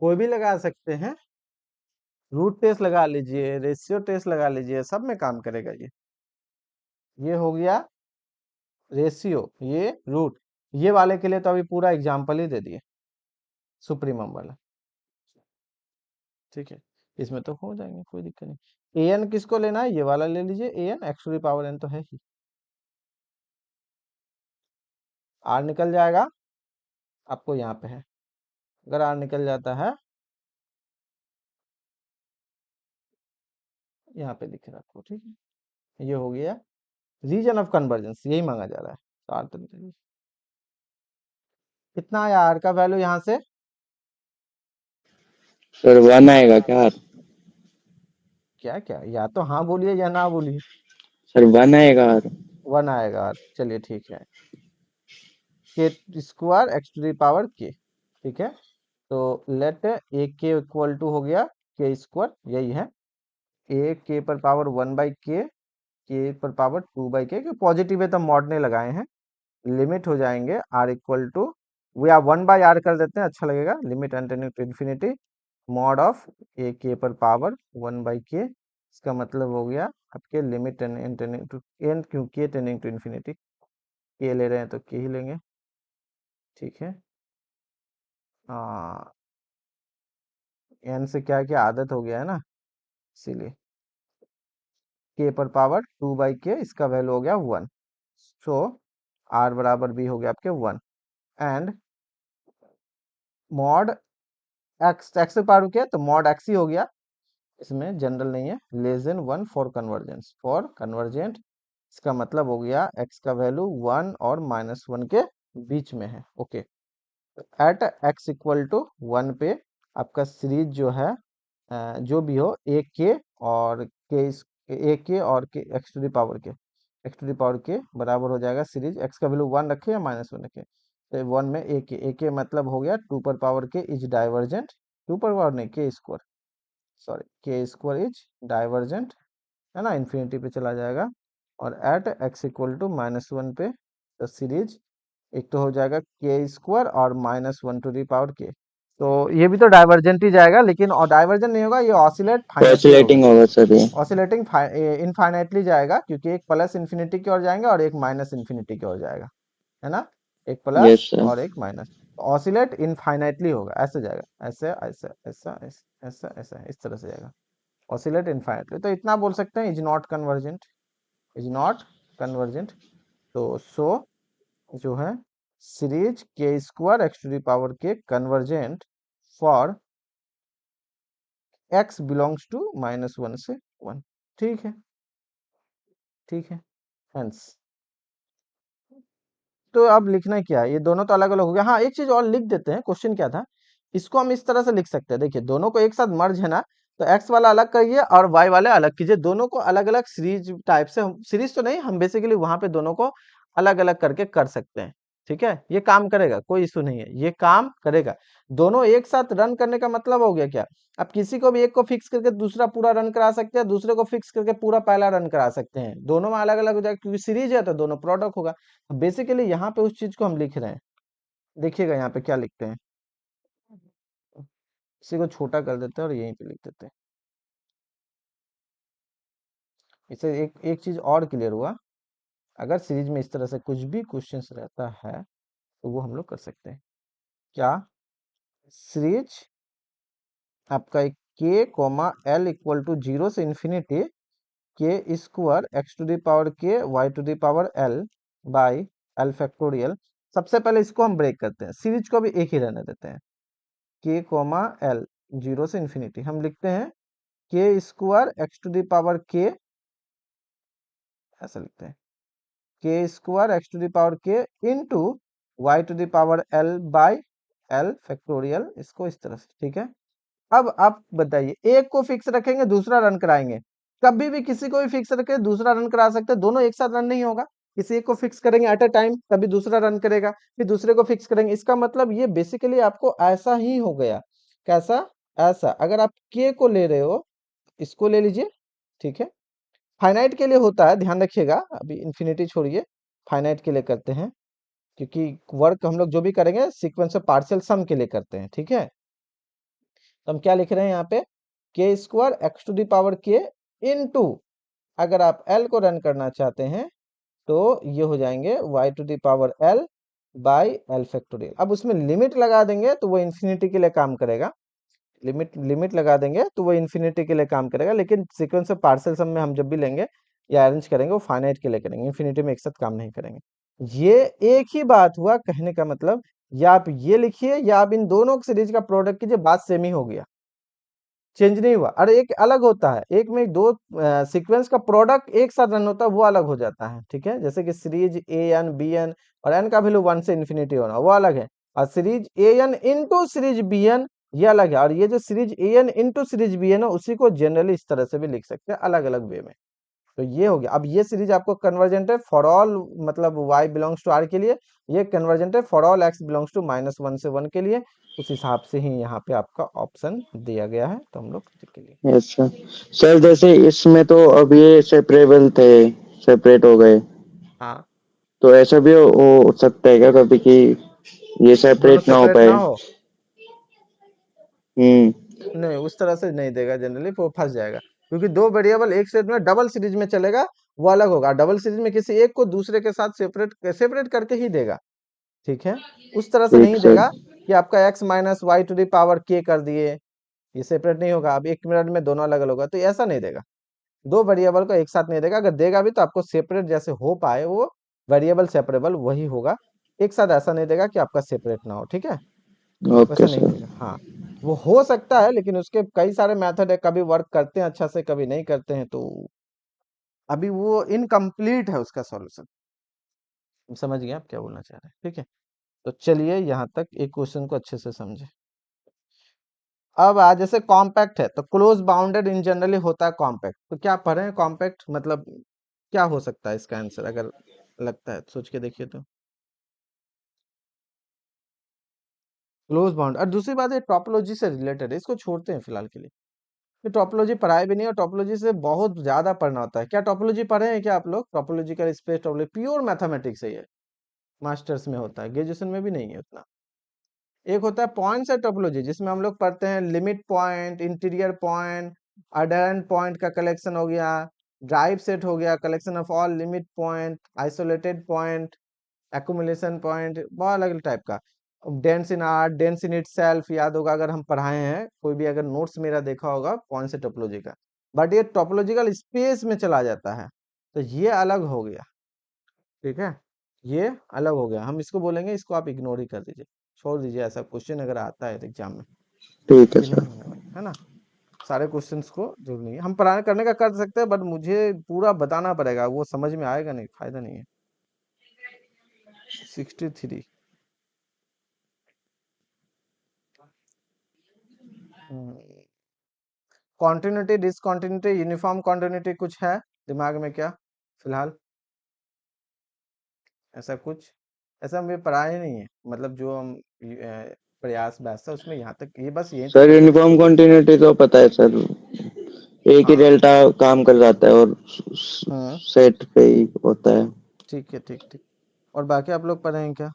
कोई भी लगा सकते हैं, रूट टेस्ट लगा लीजिए, रेशियो टेस्ट लगा लीजिए, सब में काम करेगा ये हो गया रेशियो, ये रूट, ये वाले के लिए तो अभी पूरा एग्जाम्पल ही दे दिए, सुप्रीमम वाला, ठीक है। इसमें तो हो जाएंगे, कोई दिक्कत नहीं। ए एन किसको लेना है, ये वाला ले लीजिए, A N x to the power N तो है ही, आर निकल जाएगा, आपको यहाँ पे है, अगर आर निकल जाता है, यहाँ पे दिख रहा है आपको, ठीक है। ये हो गया रीजन ऑफ कन्वर्जेंस, यही मांगा जा रहा है, तो आर तो निकल गया। कितना आया आर का वैल्यू यहाँ से, सर 1 आएगा क्या? क्या क्या, या तो हाँ बोलिए या ना बोलिए। सर 1 आएगा। 1 आएगा आर, चलिए ठीक है, k square x to the power k, ठीक है। तो लेट ए के इक्वल टू हो गया के स्क्वायर, यही है, ए के पर पावर 1/k, के पर पावर 2/k, क्योंकि पॉजिटिव है तो मॉड ने लगाए हैं। लिमिट हो जाएंगे आर इक्वल टू, वो या 1/r कर देते हैं, अच्छा लगेगा, limit tending to infinity mod of a k पर पावर 1/k, इसका मतलब हो गया आपके लिमिट टेंडिंग टू एन, क्योंकि टेंडिंग टू इन्फिनिटी, के ले रहे हैं तो के ही लेंगे, ठीक है। एन से क्या क्या आदत हो गया है ना, इसीलिए के पर पावर 2/k, इसका वैल्यू हो गया 1। सो आर बराबर भी हो गया आपके 1। एंड मॉड एक्स, एक्स से पावर क्या है तो मॉड एक्स ही हो गया, इसमें जनरल नहीं है। Less than 1 for convergence, for convergent, इसका मतलब हो गया एक्स का वैल्यू 1 और -1 के बीच में है। Okay, at x equal to 1 पे आपका सीरीज जो है जो भी हो ए के और के, ए के और के एक्स टू द पावर के, एक्स टू द पावर के बराबर हो जाएगा सीरीज, एक्स का वैल्यू 1 रखे या -1 रखे, तो 1 में ए के मतलब हो गया 2 पर पावर के इज डाइवर्जेंट, 2 पर पावर नहीं के स्क्वायर, सॉरी के स्क्वायर इज डाइवर्जेंट, है ना, इन्फिनिटी पे चला जाएगा। और एट एक्स इक्वल टू -1 पे तो सीरीज एक तो हो जाएगा के स्क्वायर और -1 टू दी पावर के, तो ये भी तो डाइवर्जेंट ही जाएगा, लेकिन और डाइवर्जेंट नहीं होगा, ये ऑसिलेट फाइनाइटली होगा, ऑसिलेटिंग होगा सर ये। ऑसिलेटिंग इनफाइनाइटली जाएगा, क्योंकि एक प्लस इन्फिनिटी की ओर जाएंगे और एक माइनस इन्फिनिटी की ओर जाएगा, है ना, एक यस प्लस सर। और एक माइनस, ऑसिलेट इनफाइनाइटली होगा, ऐसे जाएगा, ऐसे ऐसे ऐसा ऐसा ऐसा ऐसा इस तरह से जाएगा, ऑसिलेट इनफाइनाइटली। तो इतना बोल सकते हैं, is not convergent, is not convergent. तो सो जो है series k square x to the power k convergent for x belongs to -1 से 1। ठीक है, ठीक है, हेंस। तो अब लिखना क्या है, ये दोनों तो अलग अलग हो गया। हाँ, एक चीज और लिख देते हैं, क्वेश्चन क्या था, इसको हम इस तरह से लिख सकते हैं, देखिए दोनों को एक साथ मर्ज है ना, तो एक्स वाला अलग करिए और वाई वाले अलग कीजिए, दोनों को अलग अलग सीरीज टाइप से, सीरीज तो नहीं, हम बेसिकली वहां पे दोनों को अलग अलग करके कर सकते हैं। ठीक है, ये काम करेगा, कोई इशू नहीं है, ये काम करेगा। दोनों एक साथ रन करने का मतलब हो गया क्या, अब किसी को भी एक को फिक्स करके दूसरा पूरा रन करा सकते हैं, दूसरे को फिक्स करके पूरा पहला रन करा सकते हैं, दोनों में अलग अलग हो जाएगा, क्योंकि सीरीज है तो दोनों प्रोडक्ट होगा। बेसिकली यहाँ पे उस चीज को हम लिख रहे हैं, देखिएगा यहाँ पे क्या लिखते हैं, इसी को छोटा कर देते हैं और यहीं पे लिख देते हैं। इससे एक एक चीज और क्लियर हुआ, अगर सीरीज में इस तरह से कुछ भी क्वेश्चंस रहता है तो वो हम लोग कर सकते हैं। क्या, सीरीज आपका एक के कोमा एल इक्वल टू 0 से infinity k square x to the power k y to the power L by L factorial. सबसे पहले इसको हम ब्रेक करते हैं, सीरीज को भी एक ही रहने देते हैं, के कोमा एल 0 से इन्फिनिटी, हम लिखते हैं k square x to the power k, ऐसा लिखते हैं k square x to the power k into y to the power L by L factorial, इसको इस तरह से। ठीक है, अब आप बताइए, एक को फिक्स रखेंगे दूसरा रन कराएंगे, कभी भी किसी को भी फिक्स रखे दूसरा रन करा सकते हैं, दोनों एक साथ रन नहीं होगा, किसी एक को फिक्स करेंगे एट अ टाइम तभी दूसरा रन करेगा, फिर दूसरे को फिक्स करेंगे, इसका मतलब ये बेसिकली आपको ऐसा ही हो गया, कैसा, ऐसा। अगर आप के को ले रहे हो, इसको ले लीजिए, ठीक है, फाइनाइट के लिए होता है, ध्यान रखिएगा, अभी इन्फिनिटी छोड़िए, फाइनाइट के लिए करते हैं, क्योंकि वर्क हम लोग जो भी करेंगे सीक्वेंस ऑफ पार्शियल सम के लिए करते हैं। ठीक है, तो हम क्या लिख रहे हैं यहाँ पे, k square x to the power k into, अगर आप एल को रन करना चाहते हैं तो ये हो जाएंगे y to the power l by L factorial. अब उसमें लिमिट लगा देंगे तो वो इन्फिनिटी के लिए काम करेगा, लिमिट लिमिट लगा देंगे तो वो इन्फिनिटी के लिए काम करेगा, लेकिन सीक्वेंस ऑफ पार्शियल सम में हम जब भी लेंगे या अरेंज करेंगे वो फाइनाइट के लिए करेंगे, इन्फिनिटी में एक साथ काम नहीं करेंगे। ये एक ही बात हुआ, कहने का मतलब, या आप ये लिखिए या आप इन दोनों सीरीज का प्रोडक्ट कीजिए, बात सेम ही हो गया, चेंज नहीं हुआ। अरे एक अलग होता है, एक में दो सीक्वेंस का प्रोडक्ट एक साथ रन होता है, वो अलग हो जाता है। ठीक है, जैसे कि series a n b n और एन का वैल्यू 1 से इन्फिनिटी होना, वो अलग है, और series a n into series b n ये अलग है, और ये जो series a n into series b n है उसी को जनरली इस तरह से भी लिख सकते हैं, अलग अलग वे में। तो ये हो गया, अब ये सीरीज आपको कन्वर्जेंट है फॉर ऑल, मतलब y बिलोंग्स टू r के लिए, ये कन्वर्जेंट है for all x belongs to -1 से 1 के लिए, उस हिसाब से ही यहाँ पे आपका ऑप्शन दिया गया है, तो हम लोग के लिए। Yes sir. सर जैसे इसमें तो अब ये सेपरेबल थे, सेपरेट हो गए, हाँ, तो ऐसा भी हो सकता है क्या कभी कि ये दोनों सेपरेट ना हो सेपरेट ना पाए? हो, हम्म। नहीं उस तरह से नहीं देगा जनरली, वो फंस जाएगा, क्योंकि दो वेरिएबल एक सेट में डबल सीरीज में चलेगा, वो अलग होगा, डबल सीरीज में किसी एक को दूसरे के साथ सेपरेट सेपरेट करके ही देगा। ठीक है, उस तरह से ठीक नहीं सर। देगा, कि आपका x minus y to the power k कर दिए, ये सेपरेट नहीं होगा। अब 1 मिनट में दोनों अलग अलग होगा, तो ऐसा नहीं देगा, दो वेरिएबल को एक साथ नहीं देगा। अगर देगा भी तो आपको सेपरेट जैसे हो पाए वो वेरिएबल सेपरेबल वही होगा, एक साथ ऐसा नहीं देगा कि आपका सेपरेट ना हो, ठीक है, ओके वैसे नहीं सर। देगा। हाँ, वो हो सकता है लेकिन उसके कई सारे मेथड है, कभी वर्क करते हैं अच्छा से कभी नहीं करते हैं, तो अभी वो इनकम्प्लीट है उसका सॉल्यूशन। समझ गए आप क्या बोलना चाह रहे हैं, ठीक है। तो चलिए यहाँ तक एक क्वेश्चन को अच्छे से समझे। अब आज जैसे कॉम्पैक्ट है तो क्लोज बाउंडेड इन जनरली होता है कॉम्पैक्ट, तो क्या पढ़े हैं कॉम्पैक्ट मतलब क्या हो सकता है इसका आंसर, अगर लगता है सोच के देखिए तो। क्लोज बाउंड, और दूसरी बात है टोपोलॉजी से रिलेटेड है, इसको छोड़ते हैं फिलहाल के लिए। ये टोपोलॉजी पढ़ाई भी नहीं, और टोपोलॉजी से बहुत ज्यादा पढ़ना होता है। क्या टोपोलॉजी पढ़े हैं क्या आप लोग? Topological space topology pure mathematics है ये, मास्टर्स में होता है, ग्रेजुएशन में भी नहीं है उतना। एक होता है पॉइंट सेट टोपोलॉजी, जिसमें हम लोग पढ़ते हैं limit point, interior point, adherent point का कलेक्शन हो गया, ड्राइव सेट हो गया, collection of all limit point, isolated point, accumulation point, बहुत अलग अलग टाइप का। Dense in R, dense in itself याद होगा अगर हम पढ़ाए हैं, कोई भी अगर नोट्स मेरा देखा होगा पॉइंट से टोपोलॉजी का। बट ये टोपोलॉजिकल स्पेस में चला जाता है, तो ये अलग हो गया, ठीक है, ये अलग हो गया। हम इसको बोलेंगे, इसको आप इग्नोर ही कर दीजिए, छोड़ दीजिए, ऐसा क्वेश्चन अगर आता है एग्जाम में ठीक है ये सर। नहीं होने वाला है ना। सारे क्वेश्चंस को जरूर नहीं है, हम पढ़ाने करने का कर सकते हैं, बट मुझे पूरा बताना पड़ेगा, वो समझ में आएगा नहीं, फायदा नहीं है। 63, कॉन्टिन्यूटी डिसकॉन्टिन्यूटी यूनिफॉर्म कॉन्टिन्यूटी कुछ है दिमाग में क्या फिलहाल? ऐसा कुछ, ऐसा हमें पढ़ाया ही नहीं है, मतलब जो हम प्रयास बैठता उसमें यहाँ तक, ये बस यहीं तक सर पता है। यूनिफॉर्म कंटिन्यूटी तो पता है सर, एक ही हाँ। डेल्टा काम कर जाता है और हम्म। सेट पे ही होता है। ठीक है, ठीक ठीक। और बाकी आप लोग पढ़े हैं क्या?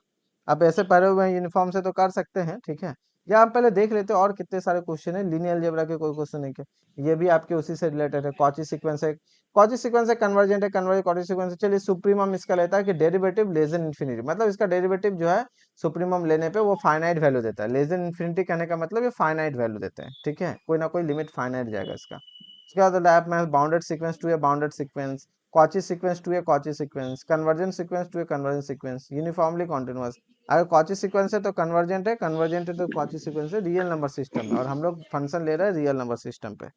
आप ऐसे पढ़े हुए हैं यूनिफॉर्म से तो कर सकते हैं, ठीक है। या आप पहले देख लेते हैं और कितने सारे क्वेश्चन है, लीनियर अलजेब्रा के कोई क्वेश्चन है क्या? ये भी आपके उसी से रिलेटेड है, कॉची सीक्वेंस है, कॉची सीक्वेंस है, कन्वर्जेंट है, कन्वर्जेंट कॉची सीक्वेंस है। चलिए सुप्रीमम इसका लेता है कि डेरिवेटिव लेस देन इन्फिनिटी, मतलब इसका डेरिवेटिव जो है सुप्रीमम लेने पे वो फाइनाइट वैल्यू देता है। लेस देन इन्फिनिटी कहने का मतलब ये फाइनाइट वैल्यू देते हैं, ठीक है, कोई ना कोई लिमिट फाइनाइट जाएगा इसका। उसके बाद लैप में बाउंडेड सीक्वेंस टू है, बाउंडेड सीक्वेंस, कॉची सीक्वेंस टू है, कॉची सीक्वेंस, कन्वर्जेंट सीक्वेंस टू है, कन्वर्जेंट सीक्वेंस, यूनिफॉर्मली कॉन्टिन्यूअस। अगर कॉची सीक्वेंस है तो कन्वर्जेंट है, कन्वर्जेंट है तो कॉची सीक्वेंस है, रियल नंबर सिस्टम में, और हम लोग फंक्शन ले रहे हैं रियल नंबर सिस्टम पे,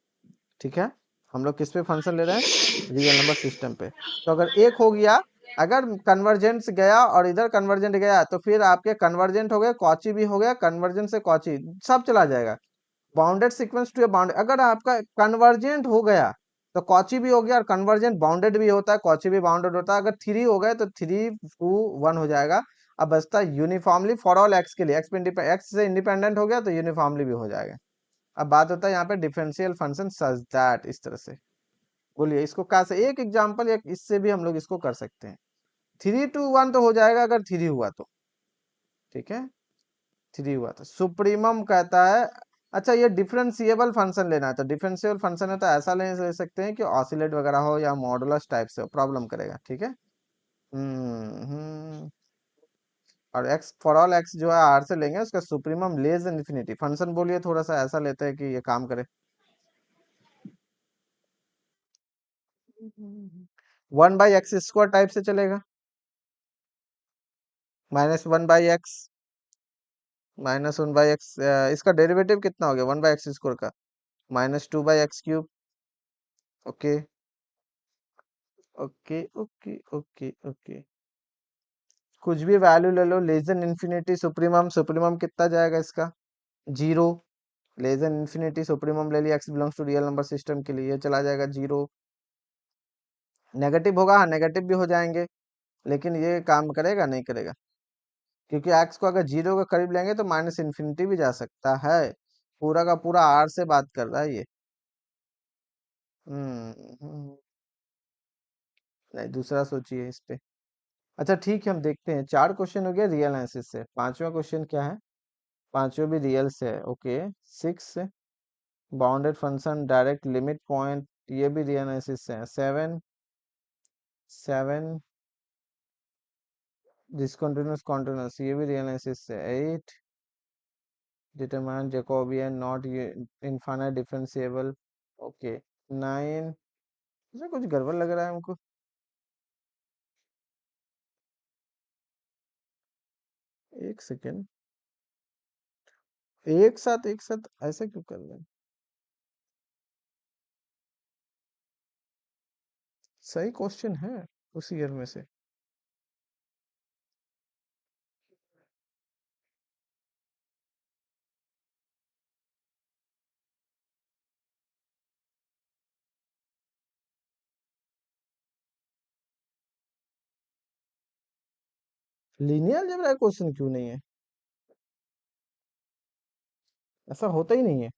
ठीक है। हम लोग किस पे फंक्शन ले रहे हैं? रियल नंबर सिस्टम पे। तो अगर एक हो गया, अगर कन्वर्जेंट गया और इधर कन्वर्जेंट गया, तो फिर आपके कन्वर्जेंट हो गए, कॉची भी हो गया, कन्वर्जेंट से कॉची सब चला जाएगा। Bounded sequence to a bound, अगर आपका कन्वर्जेंट हो गया तो कॉची भी हो गया, और कन्वर्जेंट बाउंडेड भी होता है, कॉची भी बाउंडेड होता है। अगर थ्री हो गए तो 3 2 1 हो जाएगा। अब बचता है यूनिफॉर्मली फॉर ऑल एक्स के लिए, एक्स से इंडिपेंडेंट हो गया तो यूनिफॉर्मली भी हो जाएगा। अब बात होता है यहाँ पे डिफरेंशियल फंक्शन सच दैट, इस तरह से बोलिए इसको कैसे, एक एग्जांपल या इससे भी हम लोग इसको कर सकते हैं। 3 2 1 तो हो जाएगा अगर थ्री हुआ तो, ठीक है, थ्री हुआ तो सुप्रीमम कहता है। अच्छा, ये डिफरेंशिएबल फंक्शन लेना है, तो डिफरेंशिएबल फंक्शन है तो ऐसा ले सकते हैं कि ऑसिलेट वगैरह हो या मॉडुलस टाइप से हो, प्रॉब्लम करेगा, ठीक है। और एक्स फॉर ऑल एक्स जो है आर से लेंगे, उसका supremum less than infinity function बोलिए, थोड़ा सा ऐसा लेते हैं कि ये काम करे। 1/x² टाइप से चलेगा, -1/x, -1/x, इसका डेरिवेटिव कितना हो गया 1/x² का, -2/x³। Okay okay okay okay okay, कुछ भी वैल्यू ले लो, less than infinity supremum, supremum कितना जाएगा इसका? 0। लेस देन इन्फिनिटी सुप्रीमम ले लिया, x belongs to real number system के लिए, ये चला जाएगा 0। नेगेटिव होगा, हाँ नेगेटिव भी हो जाएंगे, लेकिन ये काम करेगा नहीं करेगा, क्योंकि एक्स को अगर 0 के करीब लेंगे तो माइनस इन्फिनिटी भी जा सकता है। पूरा का पूरा आर से बात कर रहा है ये। हम्म। नहीं, दूसरा सोचिए इस पे। अच्छा ठीक है, हम देखते हैं, 4 क्वेश्चन हो गया रियल एनालिसिस से, पांचवा क्वेश्चन क्या है? पांचवा भी रियल से है, okay. 6 bounded function direct limit point, ये भी रियल एनालिसिस से है। 7 7 डिसकंटिन्यूअस कॉन्टिन्यूअस, ये भी रियल एनालिसिस से है। 8 determine Jacobian not infinite differentiable. Okay 9, इसमें कुछ गड़बड़ लग रहा है हमको। एक सेकेंड, एक साथ ऐसा क्यों कर रहे हैं? सही क्वेश्चन है उस ईयर में से। लीनियर अलजेब्रा क्वेश्चन क्यों नहीं है? ऐसा होता ही नहीं है।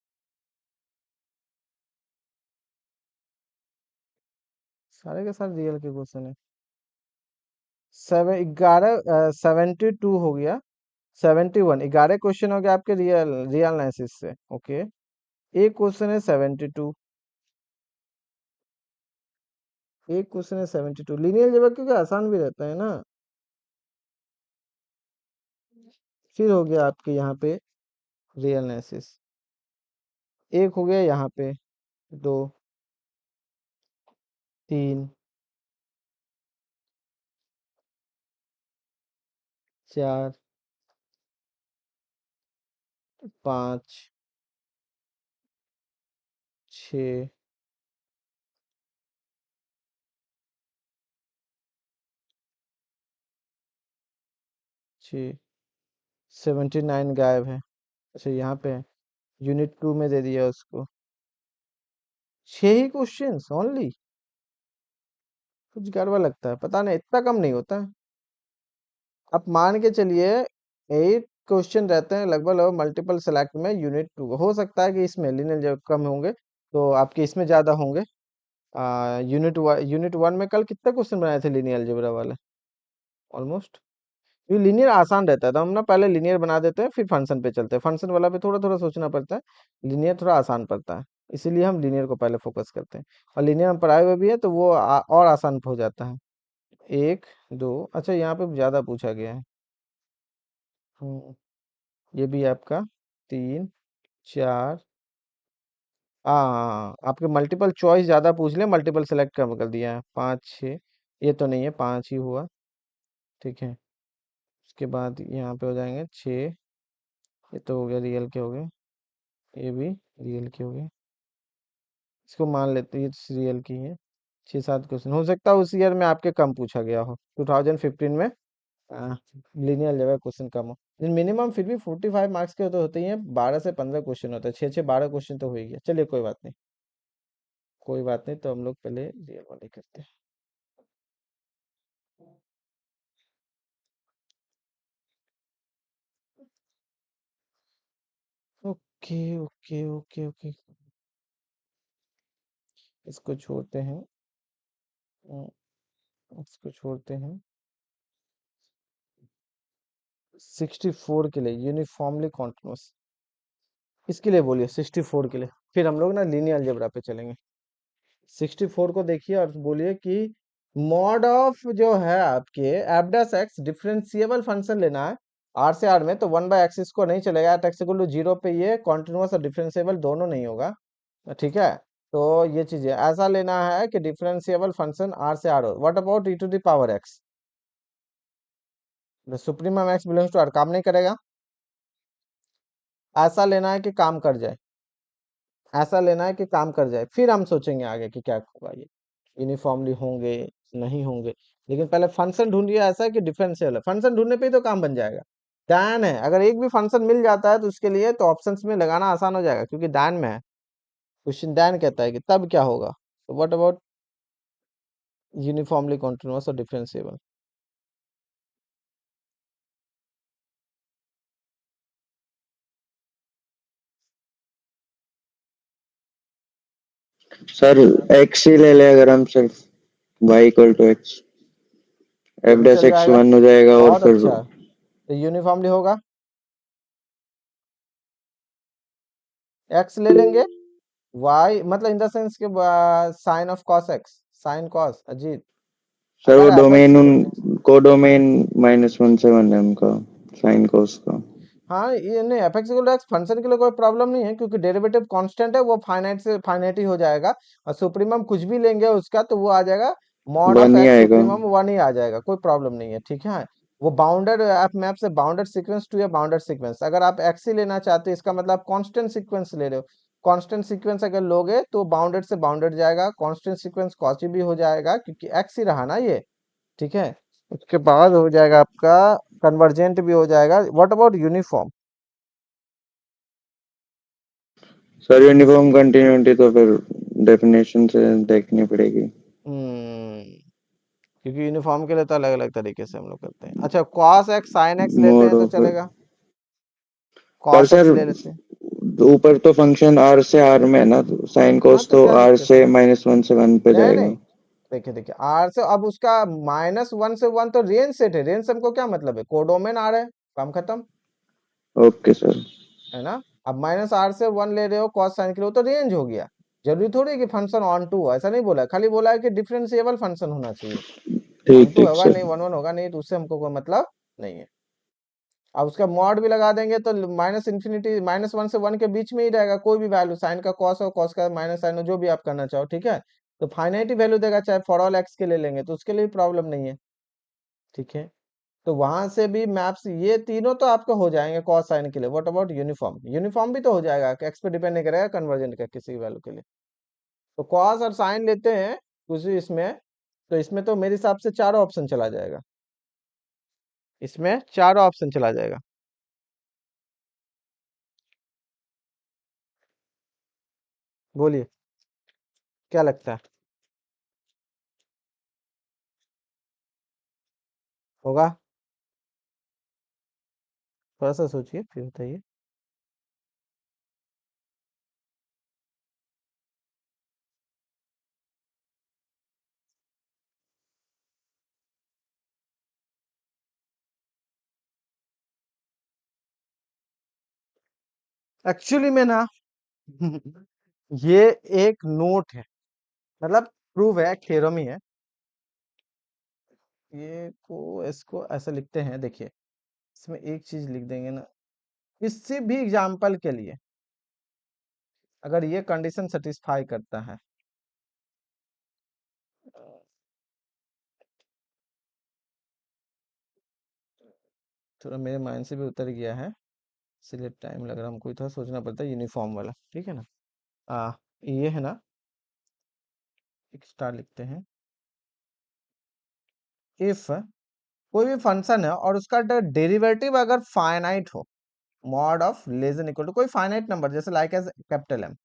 सारे के सारे रियल के क्वेश्चन है। 72 हो गया। 71, 11 क्वेश्चन हो गया आपके रियल रियल एनालिसिस से। ओके, एक क्वेश्चन है 72, एक क्वेश्चन है 72। लीनियर अलजेब्रा क्योंकि आसान भी रहता है ना। फिर हो गया आपके यहाँ पे रियल एनालिसिस। एक हो गया यहाँ पे, 2, 3, 4, 5, 6, 6, 79 गायब है। अच्छा यहाँ पे है, यूनिट 2 में दे दिया उसको। 6 ही क्वेश्चन ओनली, कुछ गड़बड़ लगता है, पता नहीं इतना कम नहीं होता है। आप मान के चलिए 8 क्वेश्चन रहते हैं लगभग लगभग मल्टीपल सेलेक्ट में यूनिट 2। हो सकता है कि इसमें लिनियर जब कम होंगे तो आपके इसमें ज्यादा होंगे। यूनिट 1 में कल कितने क्वेश्चन बनाए थे लिनियर अलजेब्रा वाले? ऑलमोस्ट। ये लीनियर आसान रहता है तो हम ना पहले लीनियर बना देते हैं, फिर फंक्शन पे चलते हैं। फंक्शन वाला पे थोड़ा थोड़ा सोचना पड़ता है, लीनियर थोड़ा आसान पड़ता है, इसीलिए हम लीनियर को पहले फोकस करते हैं। और लीनियर हम पढ़ाए हुए भी है तो वो और आसान हो जाता है। 1, 2, अच्छा यहाँ पे ज्यादा पूछा गया है। हम्म, ये भी आपका 3, 4। आपके मल्टीपल चॉइस ज्यादा पूछ ले, मल्टीपल सेलेक्ट कम कर दिया है। 5, 6, ये तो नहीं है, 5 ही हुआ। ठीक है, उसके बाद यहाँ पे हो जाएंगे 6, ये तो हो गया रियल के हो गए, ये भी रियल के हो गए। इसको मान लेते हैं ये सीरियल की है। 6-7 क्वेश्चन हो सकता है उस ईयर में आपके कम पूछा गया हो, 2015 में लीनियर अलजेब्रा क्वेश्चन कम हो। लेकिन मिनिमम फिर भी 45 मार्क्स के तो होते ही हैं, 12 से 15 क्वेश्चन होते हैं, 6-6, 12 क्वेश्चन तो हो ही गया। चलिए कोई बात नहीं, कोई बात नहीं, तो हम लोग पहले रियल वाले करते हैं। ओके ओके ओके ओके, इसको छोड़ते हैं। इसको छोड़ते हैं। 64 के लिए यूनिफॉर्मली कॉन्टिन्यूअस, इसके लिए बोलिए 64 के लिए, फिर हम लोग ना लीनियर अलजेब्रा पे चलेंगे। 64 को देखिए और बोलिए कि मॉड ऑफ जो है आपके एबडास एक्स डिफरेंशिएबल फंक्शन लेना है आर से आर में, तो 1/एक्सिस को नहीं चलेगा, एट एक्स इक्वल टू 0 पे ये कॉन्टिन्यूअस और डिफरेंशिएबल दोनों नहीं होगा। ठीक है, तो ये चीजें ऐसा लेना है कि डिफरेंशिएबल फंक्शन आर से आर हो। What about e⁻x? The supremum x belongs to r, काम नहीं करेगा। ऐसा लेना है कि काम कर जाए, ऐसा लेना है कि काम कर जाए, फिर हम सोचेंगे आगे कि क्या होगा, ये यूनिफॉर्मली होंगे नहीं होंगे। लेकिन पहले फंक्शन ढूंढिए ऐसा है कि डिफरेंशियल है, फंक्शन ढूंढने पे ही तो काम बन जाएगा। डायन है, अगर एक भी फंक्शन मिल जाता है तो उसके लिए तो ऑप्शंस में लगाना आसान हो जाएगा क्योंकि डायन में है। क्वेश्चन डायन कहता है कि तब क्या होगा, तो व्हाट अबाउट यूनिफॉर्मली कॉन्टिन्यूअस और डिफरेंशिएबल? सर एक्स ही ले ले अगर हम सिर्फ वाई इक्वल टू एक्स, ये एफ भी डैश चल एक्स जाएगा, 1 हो जाएगा और बहुत फिर अच्छा। तो यूनिफॉर्मली होगा, एक्स ले लेंगे, वाई मतलब इन द सेंस के sine of cos x, sine cos Ajit. Sir वो अगर ऐसा डोमेन चीज उन को डोमेन -1 से 1 है उनका साइन कोस का। हाँ, ये नहीं, f x equal to x function के लिए कोई प्रॉब्लम नहीं है, क्योंकि डेरिवेटिव कांस्टेंट है, वो फाइनाइट से फाइनाइट ही हो जाएगा। और सुप्रीमम कुछ भी लेंगे उसका तो वो आ जाएगा mod of one he x आएगा। सुप्रीमम वन ही आ जाएगा, कोई प्रॉब्लम नहीं है, ठीक है। वो बाउंडेड आप मैप से बाउंडेड सीक्वेंस टू या बाउंडेड सीक्वेंस, अगर आप एक्स ही लेना चाहते हो इसका मतलब कांस्टेंट सीक्वेंस ले रहे हो। कांस्टेंट सीक्वेंस अगर लोगे तो बाउंडेड से बाउंडेड जाएगा, कांस्टेंट सीक्वेंस कॉची भी हो जाएगा क्योंकि एक्स ही रहा ना ये, ठीक है। उसके बाद हो जाएगा आपका कन्वर्जेंट भी हो जाएगा। What about uniform? Sir uniform continuity तो फिर डेफिनेशन से देखनी पड़ेगी। क्योंकि यूनिफॉर्म के लिए तो अलग अलग तरीके से हम लोग करते हैं। अच्छा, cos x sin x लेते मोड हैं तो ऑफ, चलेगा, पर cos सर x ले लेते हैं। ऊपर तो फंक्शन आर से आर में है ना, तो साइन हाँ कोस तो तो क्या आर दिक्कत से है? -1 से 1 पे नहीं जाएगा। नहीं, देखिए देखिए, आर से अब उसका -1 से 1 तो रेंज सेट है, रेंज से हमको क्या मतलब है, कोडोमेन आ रहा है, काम खत्म, ओके सर। है ना। अब -r से 1 ले रहे हो cos sin के लिए, वो तो रेंज हो गया। जरूरी थोड़ी है कि फंक्शन ऑन टू हो, ऐसा नहीं बोला है, खाली बोला है कि डिफरेंशिएबल फंक्शन होना चाहिए। ऑन ठीक टू ठीक होगा सर। नहीं, वन वन होगा नहीं, तो उससे हमको कोई मतलब नहीं है। अब उसका मॉड भी लगा देंगे तो माइनस इन्फिनिटी -1 से 1 के बीच में ही रहेगा, कोई भी वैल्यू, साइन का कॉस हो, कॉस का माइनस साइन हो, जो भी आप करना चाहो, ठीक है। तो फाइनाइट वैल्यू देगा, चाहे फॉर ऑल एक्स के लिए लेंगे तो उसके लिए प्रॉब्लम नहीं है, ठीक है। तो वहां से भी मैप्स ये तीनों तो आपका हो जाएंगे कॉस साइन के लिए। What about uniform? यूनिफॉर्म भी तो हो जाएगा, एक्स पे डिपेंड नहीं करेगा कन्वर्जेंट का किसी वैल्यू के लिए। तो कॉस और साइन लेते हैं उसी इसमें, तो इसमें तो मेरे हिसाब से चारों ऑप्शन चला जाएगा, इसमें चारों ऑप्शन चला जाएगा। बोलिए, क्या लगता है, होगा? थोड़ा सा सोचिए फिर बताइए। एक्चुअली में ना ये एक नोट है, मतलब प्रूव है, थ्योरम ही है। ये को इसको ऐसा लिखते हैं, देखिए इसमें एक चीज लिख देंगे ना, किसी भी एग्जाम्पल के लिए अगर ये कंडीशन सेटिस्फाई करता है, थोड़ा मेरे माइंड से भी उतर गया है, इसलिए टाइम लग रहा है हमको, थोड़ा सोचना पड़ता है, यूनिफॉर्म वाला, ठीक है ना। ये है ना, एक स्टार लिखते हैं, इफ कोई भी फंक्शन है और उसका डेरिवेटिव अगर फाइनाइट हो, mod of less than equal to कोई फाइनाइट नंबर, जैसे लाइक एज कैपिटल एम,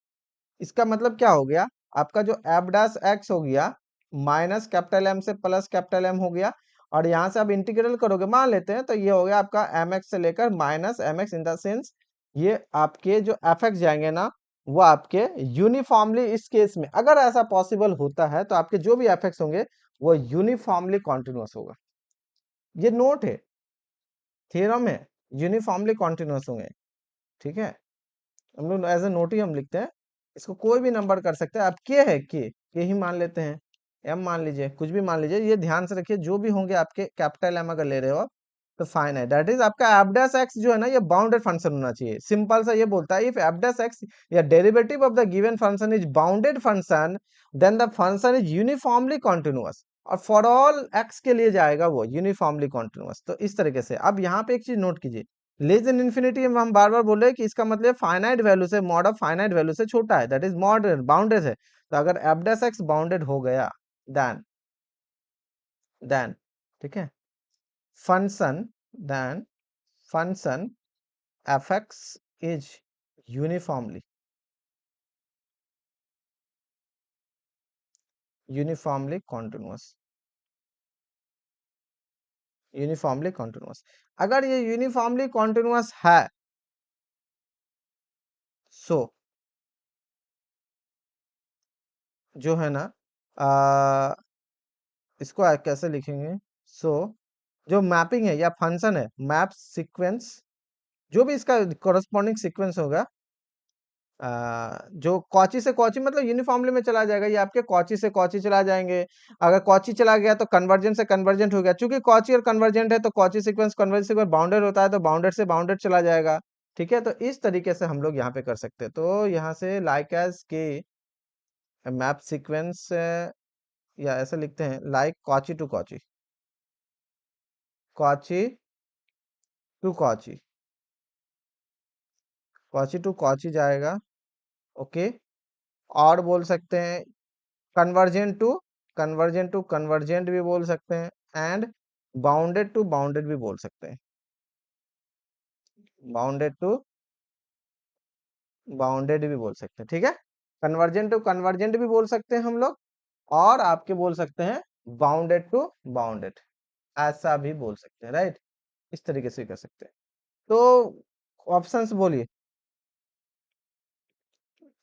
इसका मतलब क्या हो गया, आपका जो एफ डैश एक्स हो गया माइनस कैपिटल एम से प्लस कैपिटल एम हो गया, और यहाँ से आप इंटीग्रल करोगे, मान लेते हैं, तो ये हो गया आपका एम एक्स से लेकर minus M x, in the sense ये आपके जो एफ एक्स जाएंगे ना, वो आपके यूनिफॉर्मली, इस केस में अगर ऐसा पॉसिबल होता है तो आपके जो भी एफ एक्स होंगे वो यूनिफॉर्मली कॉन्टिन्यूस होगा। ये नोट है, थ्योरम है, यूनिफॉर्मली कॉन्टिन्यूस होंगे, ठीक है। हम लोग एज ए नोट ही हम लिखते हैं, इसको कोई भी नंबर कर सकते हैं। अब के है, के ही मान लेते हैं, एम मान लीजिए, कुछ भी मान लीजिए, ये ध्यान से रखिए, जो भी होंगे आपके कैपिटल एम अगर ले रहे हो आप, तो फाइन है, दैट इज आपका एफ डैश एक्स जो है ना, ये बाउंडेड फंक्शन होना चाहिए। सिंपल सा ये बोलता है, इफ एफ डैश एक्स या derivative of the given function is bounded function, then the function is uniformly continuous, और फॉर ऑल एक्स के लिए जाएगा वो यूनिफॉर्मली कॉन्टिन्यूअस। तो इस तरीके से अब यहाँ पे एक चीज नोट कीजिए, लेस देन इन्फिनिटी में हम बार बार बोल रहे हैं कि इसका मतलब फाइनाइट वैल्यू से, मॉड ऑफ फाइनाइट वैल्यू से छोटा है, दैट इज मॉड बाउंडेड है। तो अगर एफ डैश एक्स बाउंडेड हो गया, देन देन ठीक है, function, then function f x is uniformly uniformly continuous, uniformly continuous. अगर ये यूनिफॉर्मली कॉन्टिन्यूअस है, सो जो है ना, आ, इसको कैसे लिखेंगे, सो जो मैपिंग है या फंक्शन है, मैप सीक्वेंस, जो भी इसका कॉरेस्पॉन्डिंग सीक्वेंस होगा, जो कॉची से कॉची मतलब यूनिफॉर्मली में चला जाएगा, ये आपके कॉची से कॉची चला जाएंगे। अगर कॉची चला गया तो कन्वर्जेंट से कन्वर्जेंट हो गया, चूंकि कॉची और कन्वर्जेंट है तो Cauchy sequence convergent sequence bounded होता है तो बाउंडेड से बाउंडेड चला जाएगा। ठीक है, तो इस तरीके से हम लोग यहाँ पे कर सकते हैं। तो यहाँ से लाइक एज के मैप सीक्वेंस, या ऐसे लिखते हैं like Cauchy to Cauchy, Cauchy to Cauchy, Cauchy to Cauchy जाएगा। ओके, और बोल सकते हैं convergent to convergent to convergent भी बोल सकते हैं, एंड बाउंडेड टू बाउंडेड भी बोल सकते हैं, बाउंडेड टू बाउंडेड भी बोल सकते हैं। ठीक है, कन्वर्जेंट टू कन्वर्जेंट भी बोल सकते हैं हम लोग, और आपके बोल सकते हैं बाउंडेड टू बाउंडेड, ऐसा भी बोल सकते हैं। राइट, इस तरीके से कर सकते हैं। तो ऑप्शंस बोलिए,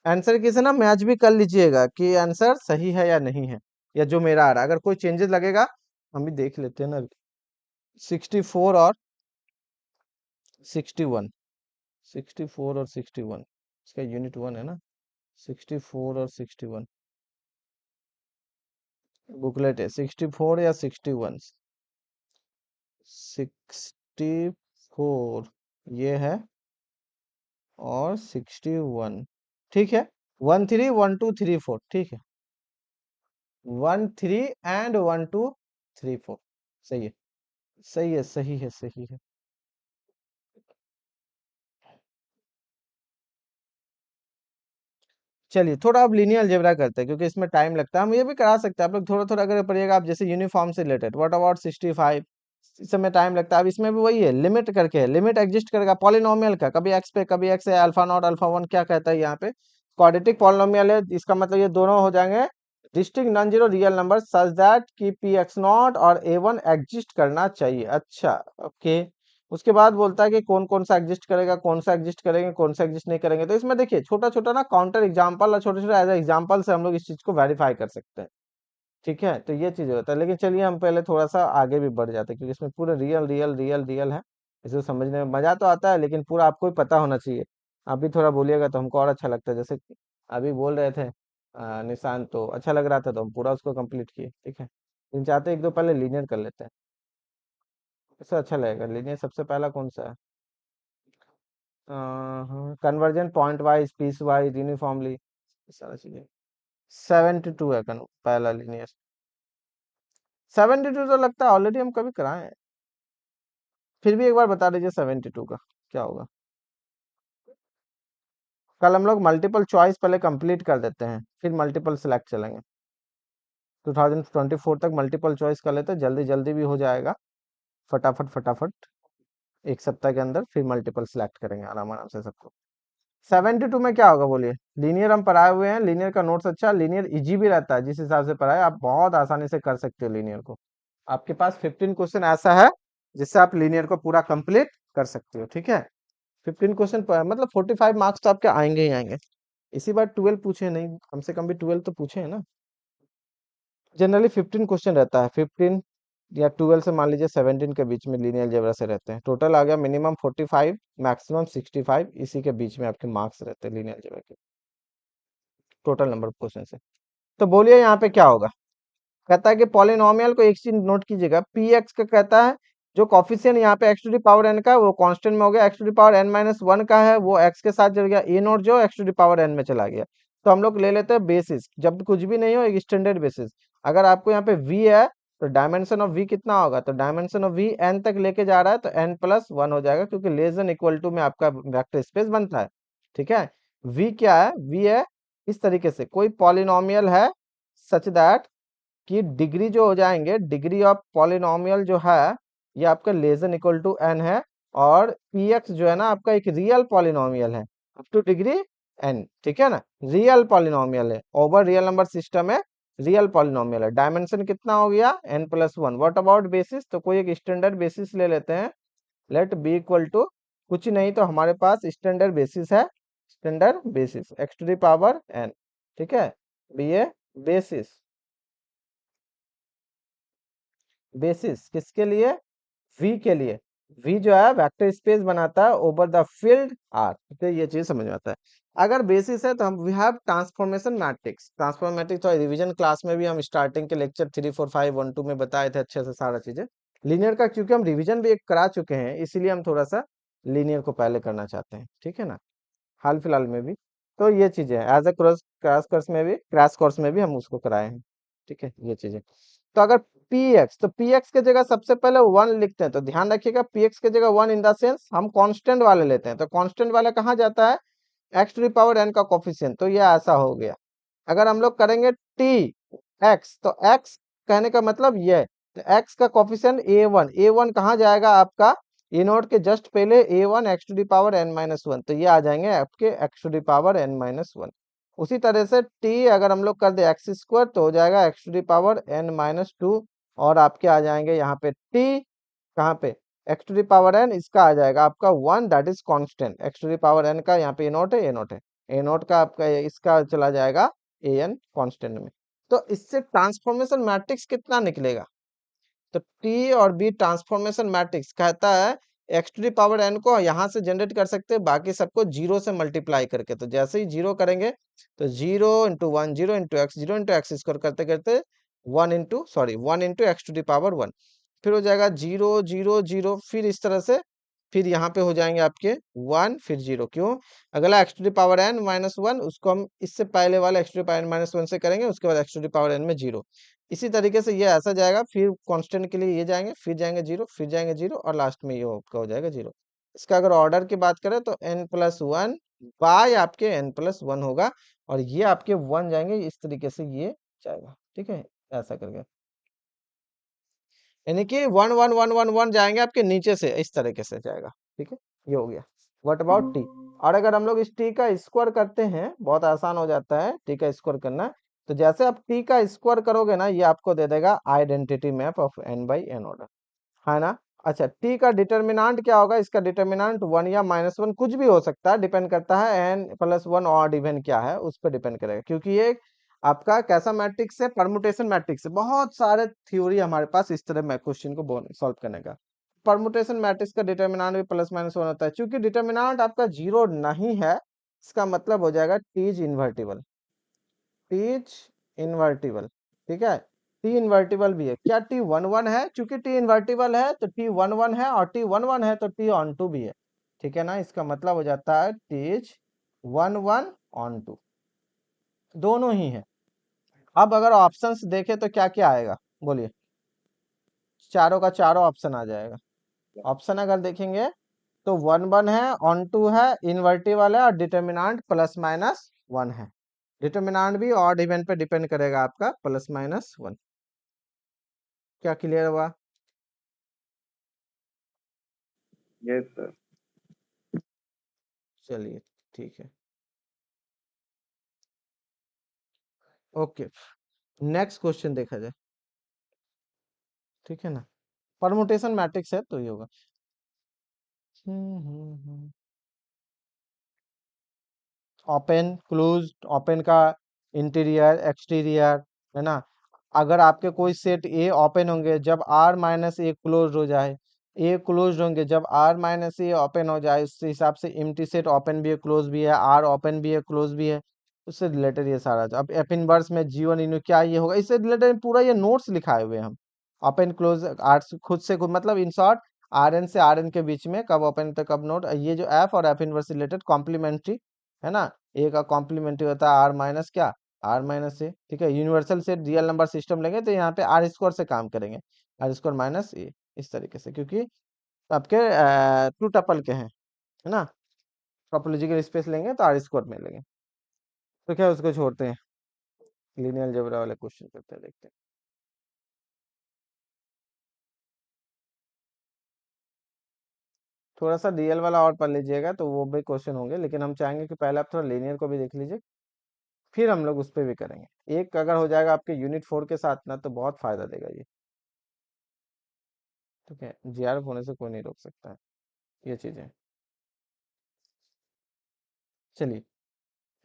आंसर की से ना मैच भी कर लीजिएगा कि आंसर सही है या नहीं है, या जो मेरा आ रहा है। अगर कोई चेंजेस लगेगा हम भी देख लेते हैं ना। 64 और 61, 64 और 61, इसका यूनिट 1 है ना। 64 और 61 बुकलेट है, 64 या 61, 64 ये है, और 61। ठीक है, 1 3 1 2 3 4, ठीक है, 1 3 एंड 1 2 3 4, सही है, सही है, सही है, सही है। चलिए थोड़ा अब लीनियर अलजेब्रा करते हैं, क्योंकि इसमें टाइम लगता है। हम ये भी करा सकते हैं, आप लोग थोड़ा थोड़ा अगर पढ़िएगा। आप जैसे यूनिफॉर्म से रिलेटेड, व्हाट अबाउट 65, इस समय टाइम लगता है। अब इसमें भी वही है, लिमिट करके, लिमिट एग्जिस्ट करेगा पॉलिनोमियल का, कभी एक्स पे कभी एक्स है, अल्फा नॉट अल्फा वन, क्या कहता है यहाँ पे, क्वाड्रेटिक पॉलिनोमियल है। इसका मतलब ये दोनों हो जाएंगे distinct non zero real number such that कि पी एक्स नॉट और ए वन एग्जिस्ट करना चाहिए। अच्छा, ओके। उसके बाद बोलता है कि कौन कौन सा एग्जिस्ट करेगा, कौन सा एग्जिस्ट करेंगे, कौन सा एग्जिस्ट नहीं करेंगे। तो इसमें देखिए छोटा छोटा ना काउंटर एग्जांपल और छोटे छोटे एज एग्जांपल से हम लोग इस चीज को वेरीफाई कर सकते हैं। ठीक है, तो ये चीज होता है। लेकिन चलिए हम पहले थोड़ा सा आगे भी बढ़ जाते हैं, क्योंकि इसमें पूरा रियल रियल रियल रियल है। इसे समझने में मजा तो आता है, लेकिन पूरा आपको भी पता होना चाहिए। आप भी थोड़ा बोलिएगा तो हमको और अच्छा लगता है। जैसे कि अभी बोल रहे थे निशान, तो अच्छा लग रहा था तो हम पूरा उसको कंप्लीट किए। ठीक है, लेकिन चाहते एक दो पहले लीनियर कर लेते हैं, इससे अच्छा लगेगा। लीनियर सबसे पहला कौन सा है? Convergence pointwise, piecewise, uniformly, सारा चीजें। 72 है पहला लीनियर। 72 तो लगता है ऑलरेडी हम कभी कराए हैं। फिर भी एक बार बता दीजिए 72 का क्या होगा। कल हम लोग मल्टीपल चॉइस पहले कंप्लीट कर देते हैं, फिर मल्टीपल सिलेक्ट चलेंगे। 2024 तक मल्टीपल चॉइस कर लेते हैं, जल्दी जल्दी भी हो जाएगा, फटाफट फटाफट, एक सप्ताह के अंदर। फिर मल्टीपल सिलेक्ट करेंगे आराम आराम से सबको। 72 में क्या होगा बोलिए? लीनियर हम पढ़ाए हुए हैं, लीनियर का नोट्स अच्छा, लीनियर इजी भी रहता है। जिस हिसाब से पढ़ाए आप बहुत आसानी से कर सकते हो लीनियर को। आपके पास 15 क्वेश्चन ऐसा है जिससे आप लीनियर को पूरा कंप्लीट कर सकते हो। ठीक है, 15 क्वेश्चन मतलब 45 मार्क्स तो आपके आएंगे ही आएंगे। इसी बार 12 पूछे नहीं, कम से कम भी 12 तो पूछे है ना। जनरली 15 क्वेश्चन रहता है, 15 या 12 से मान लीजिए 17 के बीच में लीनियर अलजेब्रा से रहते हैं। टोटल आ गया मिनिमम 45, मैक्सिमम 65, इसी के बीच में आपके मार्क्स रहते हैं लीनियर अलजेब्रा के, टोटल नंबर ऑफ क्वेश्चन से। तो बोलिए यहाँ पे क्या होगा। कहता है कि पॉलिनोमियल को एक चीज नोट कीजिएगा, पी एक्स का कहता है जो कॉफिशियंट यहाँ पे x to the power n का है वो कांस्टेंट में हो गया, x to the power n minus one का है वो एक्स के साथ जुड़ गया, ए नोट जो x to the power n में चला गया। तो हम लोग ले लेते हैं बेसिस, जब कुछ भी नहीं हो एक स्टैंडर्ड बेसिस। अगर आपको यहाँ पे वी है तो डायमेंशन ऑफ वी कितना होगा, तो डायमेंशन ऑफ वी एन तक लेके जा रहा है तो एन प्लस वन हो जाएगा, क्योंकि लेस देन इक्वल टू में आपका वेक्टर स्पेस बनता है। ठीक है, वी क्या है, वी है इस तरीके से कोई पॉलिनोमियल है सच दैट कि डिग्री जो हो जाएंगे, डिग्री ऑफ पॉलिनोमियल जो है ये आपका less than equal to n है, और पी एक्स जो है ना आपका एक रियल पॉलिनोमियल है अप टू डिग्री एन। ठीक है ना, रियल पॉलिनोमियल है, ओवर रियल नंबर सिस्टम है, रियल पॉलिनोमियल है। डायमेंशन कितना हो गया, n plus one. What about basis, तो कोई एक स्टैंडर्ड बेसिस ले लेते हैं, लेट बी इक्वल टू कुछ नहीं तो हमारे पास स्टैंडर्ड बेसिस है, standard basis x to the power n. ठीक है, बी ए बेसिस, बेसिस किसके लिए, वी के लिए। वी जो है वेक्टर स्पेस बनाता है ओवर द फील्ड आर, तो ये चीज समझ में आता है। अगर बेसिस है तो हम we have transformation matrix. Transformation matrix तो रिवीजन क्लास में भी हम स्टार्टिंग के लेक्चर 3 4 5 1 2 में बताए थे अच्छे से सारा चीजें। लीनियर का क्योंकि हम रिवीजन भी एक करा चुके हैं, इसीलिए हम थोड़ा सा लीनियर को पहले करना चाहते हैं, ठीक है ना, हाल फिलहाल में भी। तो ये चीजें as a cross crash course में भी हम उसको कराए हैं, ठीक है, ये चीजें। तो अगर पी एक्स, तो पी एक्स के जगह सबसे पहले वन लिखते हैं, तो ध्यान रखिएगा पी एक्स के जगह वन इन द सेंस हम कांस्टेंट वाले लेते हैं, तो कांस्टेंट वाला कहाँ जाता है, x to the power n का कोफिशिएंट, तो ये ऐसा हो गया। अगर हम लोग करेंगे टी एक्स, तो एक्स कहने का मतलब ये, तो एक्स का कोफिशिएंट ए वन कहाँ जाएगा आपका, ए नोट के जस्ट पहले a one x to the power n minus one, तो ये आ जाएंगे आपके x to the power n minus one. उसी तरह से टी अगर हम लोग कर दे एक्स स्क्वायर, तो हो जाएगा x to the power n minus two, और आपके आ जाएंगे यहाँ पे टी कहाँ पे, x to the power n, इसका आ जाएगा आपका one, that is constant, x to the power n का यहाँ पे ए नोट है, ए नोट है, ए नोट का आपका इसका चला जाएगा ए एन कांस्टेंट में। तो इससे ट्रांसफॉर्मेशन मैट्रिक्स कितना निकलेगा, तो टी और बी ट्रांसफॉर्मेशन मैट्रिक्स कहता है x to the power n को यहाँ से जनरेट कर सकते हैं, बाकी सबको जीरो से मल्टीप्लाई करके, तो जैसे ही जीरो करेंगे तो zero into one, zero into x square करते करते one into x to the power one, फिर हो जाएगा जीरो जीरो जीरो, फिर इस तरह से, फिर यहाँ पे हो जाएंगे आपके वन फिर जीरो, क्यों, अगला x to the power n minus one उसको हम इससे पहले वाला x to the power n minus one से करेंगे, उसके बाद x to the power n में जीरो। इसी तरीके से ये ऐसा जाएगा, फिर कांस्टेंट के लिए ये जाएंगे, फिर जाएंगे जीरो, फिर जाएंगे जीरो, और लास्ट में ये आपका हो जाएगा जीरो। इसका अगर ऑर्डर की बात करें तो एन प्लस वन बाय आपके एन प्लस वन होगा, और ये आपके वन जाएंगे, इस तरीके से ये जाएगा, ठीक है, ऐसा करके, यानी कि one one one one one जाएंगे आपके नीचे से, इस तरीके से जाएगा, ठीक है, ये हो गया। व्हाट अबाउट टी, और अगर हम लोग इस टी का स्क्वायर करते हैं, बहुत आसान हो जाता है टी का स्क्वायर करना, तो जैसे आप टी का स्क्वायर करोगे ना, ये आपको दे देगा identity map of n by n order, है ना। अच्छा, टी का डिटर्मिनेंट क्या होगा, इसका डिटर्मिनेंट वन या माइनस वन कुछ भी हो सकता है, डिपेंड करता है एन प्लस वन और इवन क्या है उस पर डिपेंड करेगा, क्योंकि ये आपका कैसा मैट्रिक्स है, परमुटेशन मैट्रिक्स है। बहुत सारे थ्योरी हमारे पास इस तरह क्वेश्चन को सॉल्व करने का। परमुटेशन मैट्रिक्स का डिटर्मिनेंट भी प्लस माइनस वन होता है, क्योंकि डिटर्मिनेंट आपका जीरो नहीं है, इसका मतलब हो जाएगा टीज इन्वर्टिबल, टीज इन्वर्टिबल, ठीक है, टी इन्वर्टिबल भी है क्या, टी वन वन है, चूंकि टी इन्वर्टिबल है तो टी वन वन है, और टी वन वन है तो टी ऑन टू भी है, ठीक है ना, इसका मतलब हो जाता है टीज वन वन ऑन टू, दोनों ही है। अब अगर ऑप्शंस देखें तो क्या क्या आएगा, बोलिए, चारों का चारों ऑप्शन आ जाएगा। ऑप्शन अगर देखेंगे तो वन वन है, ऑन टू है, इन्वर्टिबल है, और डिटर्मिनेंट प्लस माइनस वन है। डिटर्मिनेंट भी ऑड इवन पे डिपेंड करेगा आपका, प्लस माइनस वन। क्या क्लियर हुआ, यस सर। चलिए ठीक है, ओके, नेक्स्ट क्वेश्चन देखा जाए, ठीक है ना, परमुटेशन मैट्रिक्स है तो ये होगा। ओपन क्लोज, ओपन का इंटीरियर एक्सटीरियर, है ना, अगर आपके कोई सेट ए ओपन होंगे जब आर माइनस ए क्लोज हो जाए, ए क्लोज होंगे जब आर माइनस ए ओपन हो जाए, उस हिसाब से एम्प्टी सेट ओपन भी है क्लोज भी है, आर ओपन भी है क्लोज भी है, उससे रिलेटेड ये सारा। अब एफ इनवर्स में जीवन इनू क्या ये होगा, इससे रिलेटेड पूरा ये नोट्स लिखाए हुए हैं हम, ओपन क्लोज आर खुद से खुद, मतलब इन शॉर्ट आर एन से आर एन के बीच में कब ओपन होता है कब नोट, ये जो एफ और एफ इनवर्स रिलेटेड कॉम्प्लीमेंट्री, है ना, ए का कॉम्प्लीमेंट्री होता है आर माइनस क्या, आर माइनस ए, ठीक है, यूनिवर्सल से रियल नंबर सिस्टम लेंगे तो यहाँ पे आर स्क्वायर से काम करेंगे, आर स्क्वायर माइनस ए, इस तरीके से, क्योंकि आपके टू टपल के हैं, है ना, टोपोलॉजिकल स्पेस लेंगे तो आर स्क्वायर में लेंगे। तो क्या उसको छोड़ते हैं, लीनियर अलजेब्रा वाले क्वेश्चन करते हैं, देखते हैं। थोड़ा सा डीएल वाला और पढ़ लीजिएगा तो वो भी क्वेश्चन होंगे, लेकिन हम चाहेंगे कि पहले आप थोड़ा लीनियर को भी देख लीजिए, फिर हम लोग उस पर भी करेंगे। एक अगर हो जाएगा आपके यूनिट 4 के साथ ना, तो बहुत फायदा देगा ये, ठीक है, जीआरएफ होने से कोई नहीं रोक सकता है ये चीजें। चलिए,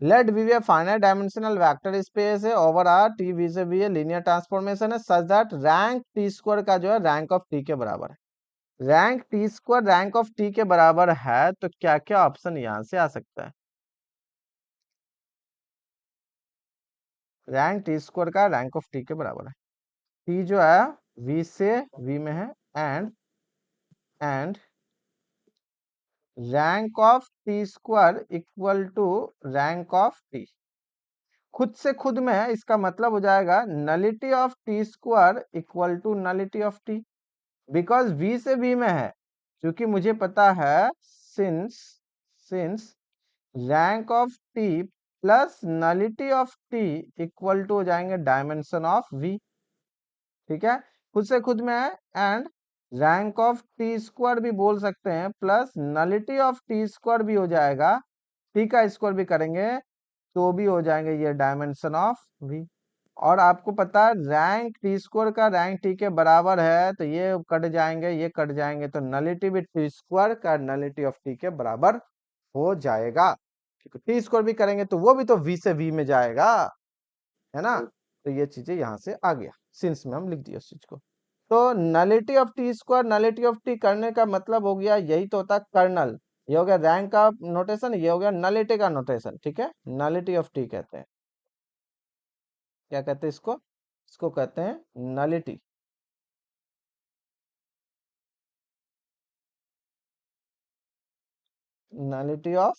let b a finite dimensional vector space है ओवर आर टी वी से भी लीनियर ट्रांसफॉर्मेशन है such that rank t square का जो है रैंक ऑफ टी के बराबर है। Rank t square rank of t के बराबर है, तो क्या क्या ऑप्शन यहां से आ सकता है? रैंक टी स्क्वायर का रैंक ऑफ टी के बराबर है। टी जो है वी से वी में है, and rank of t square equal to rank of t. खुद से खुद में है, इसका मतलब हो जाएगा nullity of t square equal to nullity of t, because v से वी में है। क्योंकि मुझे पता है since since rank of T plus nullity of T equal to हो जाएंगे डायमेंशन ऑफ वी। ठीक है, खुद से खुद में है, and rank of t square भी बोल सकते हैं, plus nullity of t square भी हो जाएगा। टी का स्क्वायर भी करेंगे तो भी हो जाएंगे ये डायमेंशन ऑफ वी। और आपको पता है रैंक टी स्क्वायर का रैंक टी के बराबर है, तो ये कट जाएंगे, ये कट जाएंगे, तो नलिटी भी टी स्क्वायर का नलिटी ऑफ टी के बराबर हो जाएगा। टी स्क्वायर भी करेंगे तो वो भी तो वी से वी में जाएगा, है ना। तो ये चीजें यहाँ से आ गया, सिंस में हम लिख दिया उस चीज को। तो nullity of t square nullity of T करने का मतलब हो गया, यही तो होता है कर्नल। ये हो गया रैंक का नोटेशन, ये हो गया नलिटी का नोटेशन। ठीक है, नलिटी ऑफ टी कहते हैं, क्या कहते हैं इसको? इसको कहते हैं nullity. Nullity of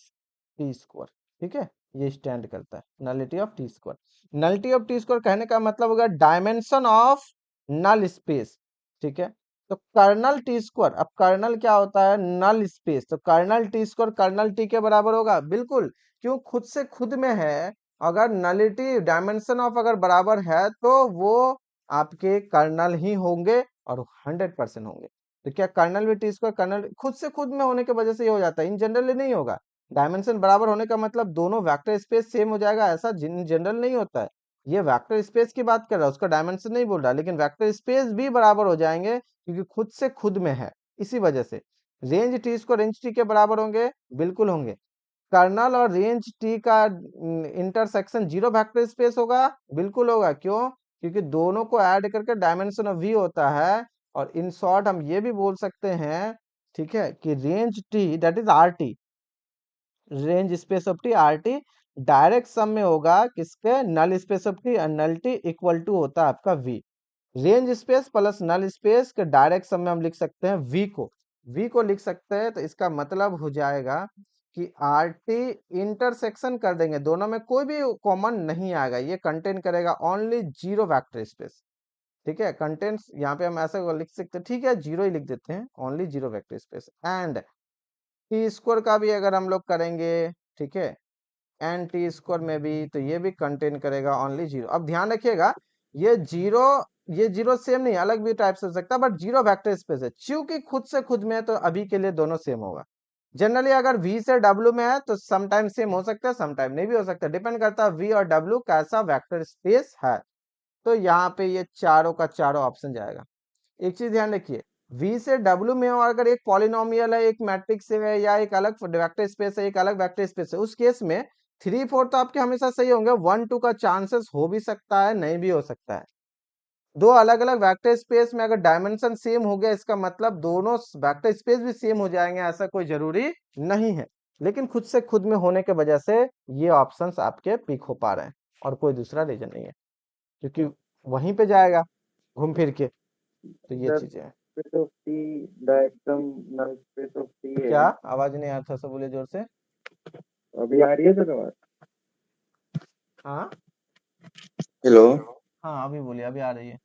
t square. ठीक है, ये स्टैंड करता है nullity of t square. Nullity of t square कहने का मतलब होगा डायमेंशन ऑफ नल स्पेस। ठीक है, तो कर्नल टी स्क्वायर, अब कर्नल क्या होता है? Null space. तो kernel T square kernel T के बराबर होगा, बिल्कुल। क्यों? खुद से खुद में है। अगर नलिटी डायमेंशन ऑफ अगर बराबर है तो वो आपके कर्नल ही होंगे, और 100% होंगे। तो क्या कर्नल भी टी स्क्वायर कर्नल खुद से खुद में होने की वजह से ये हो जाता है, इन जनरल नहीं होगा। डायमेंशन बराबर होने का मतलब दोनों वेक्टर स्पेस सेम हो जाएगा, ऐसा जनरल नहीं होता है। ये वेक्टर स्पेस की बात कर रहा है, उसका डायमेंशन नहीं बोल रहा, लेकिन वेक्टर स्पेस भी बराबर हो जाएंगे क्योंकि खुद से खुद में है, इसी वजह से। Range T square range T के बराबर होंगे, बिल्कुल होंगे। कर्नल और रेंज टी का इंटरसेक्शन जीरो वेक्टर स्पेस होगा, बिल्कुल होगा। क्यों? क्योंकि दोनों को ऐड करके डायमेंशन ऑफ वी होता है। और इन शॉर्ट हम ये भी बोल सकते हैं, ठीक है, कि range T that is R T, range space of T R T direct sum में होगा किसके? Null space of T, null T equal to होता है आपका V. Range space plus null space के डायरेक्ट सम में हम लिख सकते हैं वी को लिख सकते हैं। तो इसका मतलब हो जाएगा कि आर टी इंटरसेक्शन कर देंगे, दोनों में कोई भी कॉमन नहीं आएगा, ये कंटेन करेगा ओनली जीरो वेक्टर स्पेस। ठीक है, कंटेंट्स यहाँ पे हम ऐसा लिख सकते हैं, ठीक है, जीरो ही लिख देते हैं, only zero vector space. And T square का भी अगर हम लोग करेंगे, ठीक है, एंड टी स्क्वायर में भी, तो ये भी कंटेन करेगा ओनली जीरो। अब ध्यान रखिएगा, ये जीरो ये जीरो सेम नहीं, अलग भी टाइप से हो सकता है, बट जीरो वेक्टर स्पेस है, क्योंकि खुद से खुद में है, तो अभी के लिए दोनों सेम होगा। जनरली अगर v से w में है तो समटाइम सेम हो सकता है, समटाइम नहीं भी हो सकता, डिपेंड करता है v और w कैसा वेक्टर स्पेस है। तो यहाँ पे ये चारों का चारों ऑप्शन जाएगा। एक चीज ध्यान रखिए, v से w में हो, अगर एक पॉलिनोमियल है, एक मैट्रिक्स है, या एक अलग वेक्टर स्पेस है, एक अलग वेक्टर स्पेस है, उस केस में 3 4 तो आपके हमेशा सही होंगे, 1 2 का चांसेस हो भी सकता है, नहीं भी हो सकता है। दो अलग अलग वेक्टर स्पेस में अगर डायमेंशन सेम हो गया, इसका मतलब दोनों वेक्टर स्पेस भी सेम हो जाएंगे, ऐसा कोई जरूरी नहीं है। लेकिन खुद से खुद में होने के वजह से ये ऑप्शंस आपके पिक हो पा रहे हैं, और कोई दूसरा रीजन नहीं है, क्योंकि वहीं पे जाएगा घूम फिर के। तो ये The चीजें हैं। space of T diagram null space of T क्या? है। आवाज नहीं आ रहा था, बोले जोर से। अभी आ रही है सर आवाज? हाँ हेलो हाँ, अभी बोलिए, अभी आ रही है।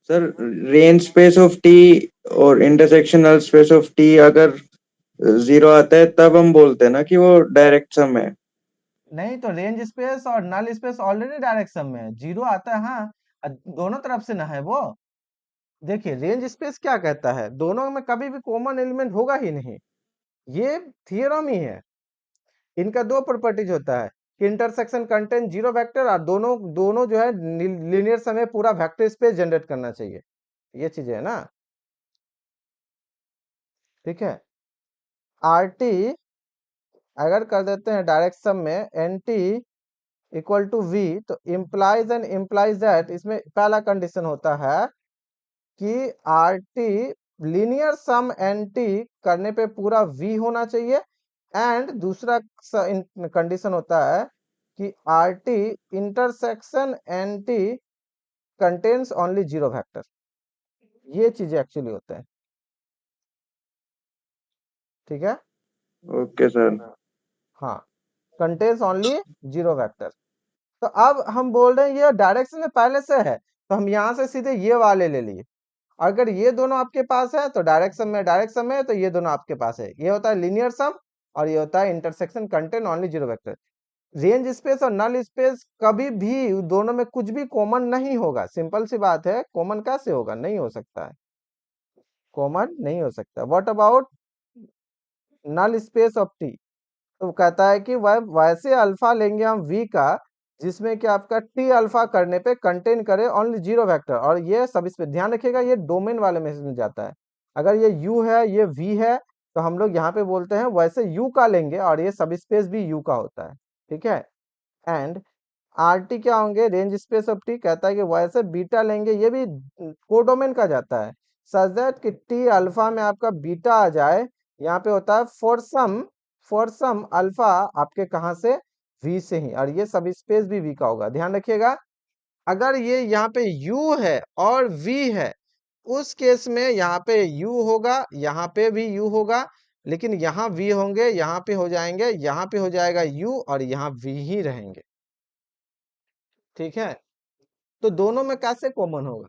Sir, range space of T और intersection null space of T अगर जीरो आता है तब हम बोलते हैं ना कि वो डायरेक्ट सम है। नहीं, तो रेंज स्पेस और null space already direct sum में है, जीरो आता है, हाँ। दोनों तरफ से ना है वो। देखिए रेंज स्पेस क्या कहता है, दोनों में कभी भी कॉमन एलिमेंट होगा ही नहीं, ये थियरम ही है। इनका दो प्रॉपर्टीज होता है कि इंटरसेक्शन कंटेंट जीरो वेक्टर, और दोनों दोनों जो है लीनियर समय पूरा वेक्टर स्पेस जनरेट करना चाहिए, ये चीजें है ना। ठीक है, आर टी अगर कर देते हैं डायरेक्ट सम में N T equal to V, तो इम्प्लाइज एंड इम्प्लाइज दैट, इसमें पहला कंडीशन होता है कि आर टी लीनियर सम एंटी करने पे पूरा वी होना चाहिए, एंड दूसरा कंडीशन होता है कि R T intersection anti contains only zero vector. ये चीजें एक्चुअली होते हैं, ठीक है। Okay sir. हाँ, कंटेन्स ओनली जीरो वेक्टर। तो अब हम बोल रहे हैं ये डायरेक्शन में पहले से है, तो हम यहाँ से सीधे ये वाले ले लिए। अगर ये दोनों आपके पास है तो डायरेक्ट सम है, तो ये दोनों आपके पास है। ये होता है लीनियर सम और ये होता है intersection contain only zero vector. Range space और नल स्पेस कभी भी दोनों में कुछ भी कॉमन नहीं होगा। सिंपल सी बात है, कॉमन कैसे होगा, नहीं हो सकता है, कॉमन नहीं हो सकता। What about null space of T? तो कहता है कि वह वैसे अल्फा लेंगे हम वी का जिसमें कि आपका टी अल्फा करने पे कंटेन करे ओनली जीरो वेक्टर। और ये सब इस पे ध्यान रखिएगा, ये डोमेन वाले में में जाता है। अगर ये यू है, ये वी है, तो हम लोग यहाँ पे बोलते हैं वैसे यू का लेंगे, और ये सब स्पेस भी यू का होता है, ठीक है। एंड आर टी क्या होंगे, रेंज स्पेस ऑफ टी, कहता है कि वैसे बीटा लेंगे, ये भी कोडोमेन का जाता है, सच दैट कि टी अल्फा में आपका बीटा आ जाए। यहाँ पे होता है फॉर सम अल्फा आपके कहाँ से, वी से ही, और ये सब स्पेस भी वी का होगा। ध्यान रखिएगा, अगर ये यहाँ पे u है और v है, उस केस में यहाँ पे u होगा, यहाँ पे भी u होगा, लेकिन यहाँ v होंगे, यहाँ पे हो जाएंगे, यहाँ पे हो जाएगा u, और यहाँ v ही रहेंगे, ठीक है। तो दोनों में कैसे कॉमन होगा,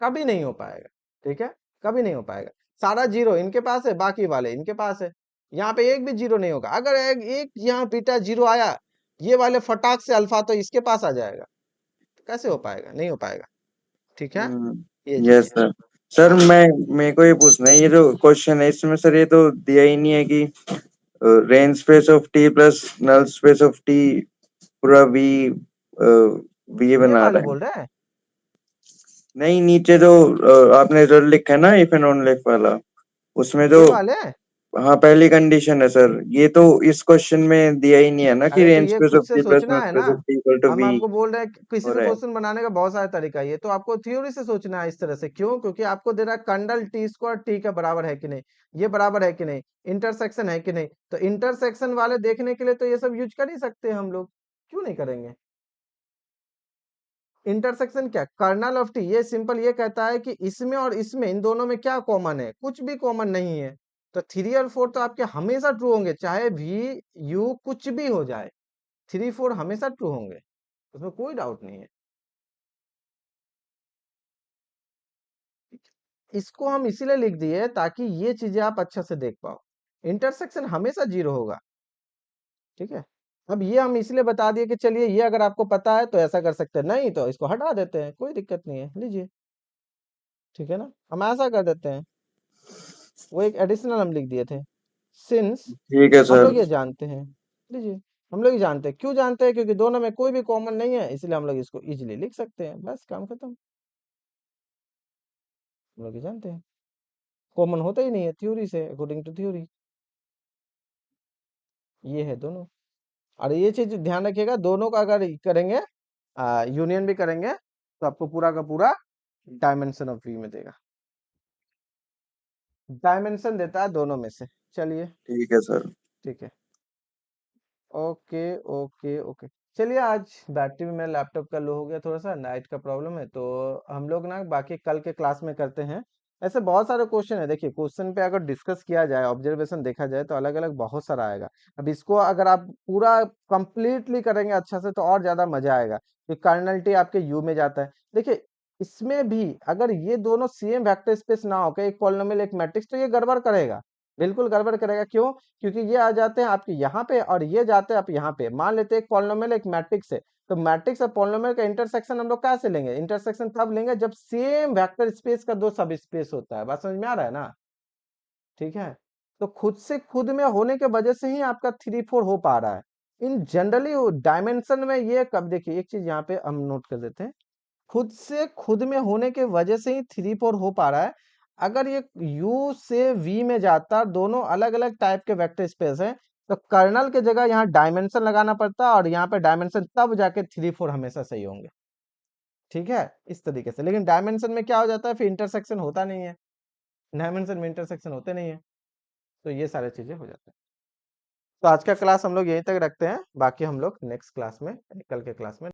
कभी नहीं हो पाएगा, ठीक है, कभी नहीं हो पाएगा। सारा जीरो इनके पास है, बाकी वाले इनके पास है, यहाँ पे एक भी जीरो नहीं होगा। अगर एक यहाँ बीटा जीरो आया, ये वाले फटाक से अल्फा तो इसके पास आ जाएगा, कैसे हो पाएगा, नहीं हो पाएगा, ठीक है। ये चीज यस है। सर। सर मैं मेरे को ये पूछना है, ये जो क्वेश्चन है इसमें सर ये तो दिया ही नहीं है कि range space of T plus null space of T पूरा वी वी ये बना वाले रहे हैं। बोल रहे हैं, नहीं, नीचे जो आपने जो लिखा है ना इफ एंड ओनली इफ वाला, उसमें जो, ये वाले। हाँ पहली कंडीशन है सर, ये तो इस क्वेश्चन में दिया ही नहीं है ना कि अरे तो रेंज ये स्पेस खुद ऑफ से टी प्लस सोचना नल है ना। Space of T equal to हम वी आपको बोल रहे हैं कि किसी हो से रहा है। क्वेश्चन बनाने का बहुत सारा तरीका है, ये तो आपको थ्योरी से सोचना है इस तरह से। क्यों? क्योंकि आपको दे रहा है कंडल टी स्क्वायर टी का बराबर है कि नहीं, ये बराबर है कि नहीं, इंटरसेक्शन है कि नहीं। तो इंटरसेक्शन वाले देखने के लिए तो ये सब यूज कर ही सकते हैं हम लोग, क्यों नहीं करेंगे। इंटरसेक्शन क्या, कर्नल ऑफ टी, ये सिंपल ये कहता है कि इसमें और इसमें, इन दोनों में क्या कॉमन है, कुछ भी कॉमन नहीं है। तो 3 और 4 तो आपके हमेशा ट्रू होंगे, चाहे भी यू कुछ भी हो जाए, 3 4 हमेशा ट्रू होंगे, उसमें कोई डाउट नहीं है। इसको हम इसीलिए लिख दिए ताकि ये चीजें आप अच्छा से देख पाओ। इंटरसेक्शन हमेशा जीरो होगा, ठीक है। अब ये हम इसलिए बता दिए कि चलिए ये अगर आपको पता है तो ऐसा कर सकते हैं, नहीं तो इसको हटा देते हैं, कोई दिक्कत नहीं है, लीजिए, ठीक है ना, हम ऐसा कर देते हैं। वो एक एडिशनल हम लिख दिए थे, सिंस ठीक है हम सर। लोग ये जानते हैं, लीजिए, हम लोग ये जानते हैं, क्यों जानते हैं, क्योंकि दोनों में कोई भी कॉमन नहीं है, इसलिए हम लोग इसको इजीली लिख सकते हैं, बस काम खत्म। हम लोग ये जानते हैं, कॉमन होता ही नहीं है थ्योरी से, अकॉर्डिंग टू थ्योरी। ये है दोनों। और ये चीज ध्यान रखिएगा, दोनों का अगर करेंगे, यूनियन भी करेंगे, तो आपको पूरा का पूरा डायमेंशन ऑफ वी में देगा, डायमेंशन देता है दोनों में से। चलिए, ठीक है सर। ठीक है, ओके ओके ओके। चलिए, आज बैटरी में मेरा लैपटॉप का लो हो गया, थोड़ा सा नाइट का प्रॉब्लम है, तो हम लोग ना बाकी कल के क्लास में करते हैं। ऐसे बहुत सारे क्वेश्चन है, देखिए क्वेश्चन पे अगर डिस्कस किया जाए, ऑब्जर्वेशन देखा जाए, तो अलग अलग बहुत सारा आएगा। अब इसको अगर आप पूरा कंप्लीटली करेंगे अच्छा से, तो और ज्यादा मजा आएगा, कि कार्डिनलिटी आपके यू में जाता है। देखिए, इसमें भी अगर ये दोनों सेम वेक्टर स्पेस ना होकर एक पॉलिनोमियल एक मैट्रिक्स, तो ये गड़बड़ करेगा, बिल्कुल गड़बड़ करेगा। क्यों? क्योंकि ये आ जाते हैं आपके यहाँ पे और ये जाते हैं आप यहाँ पे। मान लेते हैं एक पॉलिनोमियल एक मैट्रिक्स है, तो मैट्रिक्स और पॉलिनोमियल का इंटरसेक्शन हम लोग कैसे लेंगे, इंटरसेक्शन तब लेंगे जब सेम वेक्टर स्पेस का दो सब स्पेस होता है। बात समझ में आ रहा है ना, ठीक है। तो खुद से खुद में होने के वजह से ही आपका 3 4 हो पा रहा है। इन जनरली डायमेंशन में ये कब, देखिए एक चीज यहाँ पे हम नोट कर देते हैं, खुद से खुद में होने के वजह से ही 3 4 हो पा रहा है। अगर ये u से v में जाता, दोनों अलग अलग टाइप के वेक्टर स्पेस हैं, तो कर्नल के जगह यहाँ डायमेंशन लगाना पड़ता, और यहाँ पे डायमेंशन तब जाके 3 4 हमेशा सही होंगे, ठीक है, इस तरीके से। लेकिन डायमेंशन में क्या हो जाता है, फिर इंटरसेक्शन होता नहीं है, डायमेंशन में इंटरसेक्शन होते नहीं है, तो ये सारी चीजें हो जाती हैं। तो आज का क्लास हम लोग यहीं तक रखते हैं, बाकी हम लोग नेक्स्ट क्लास में, कल के क्लास में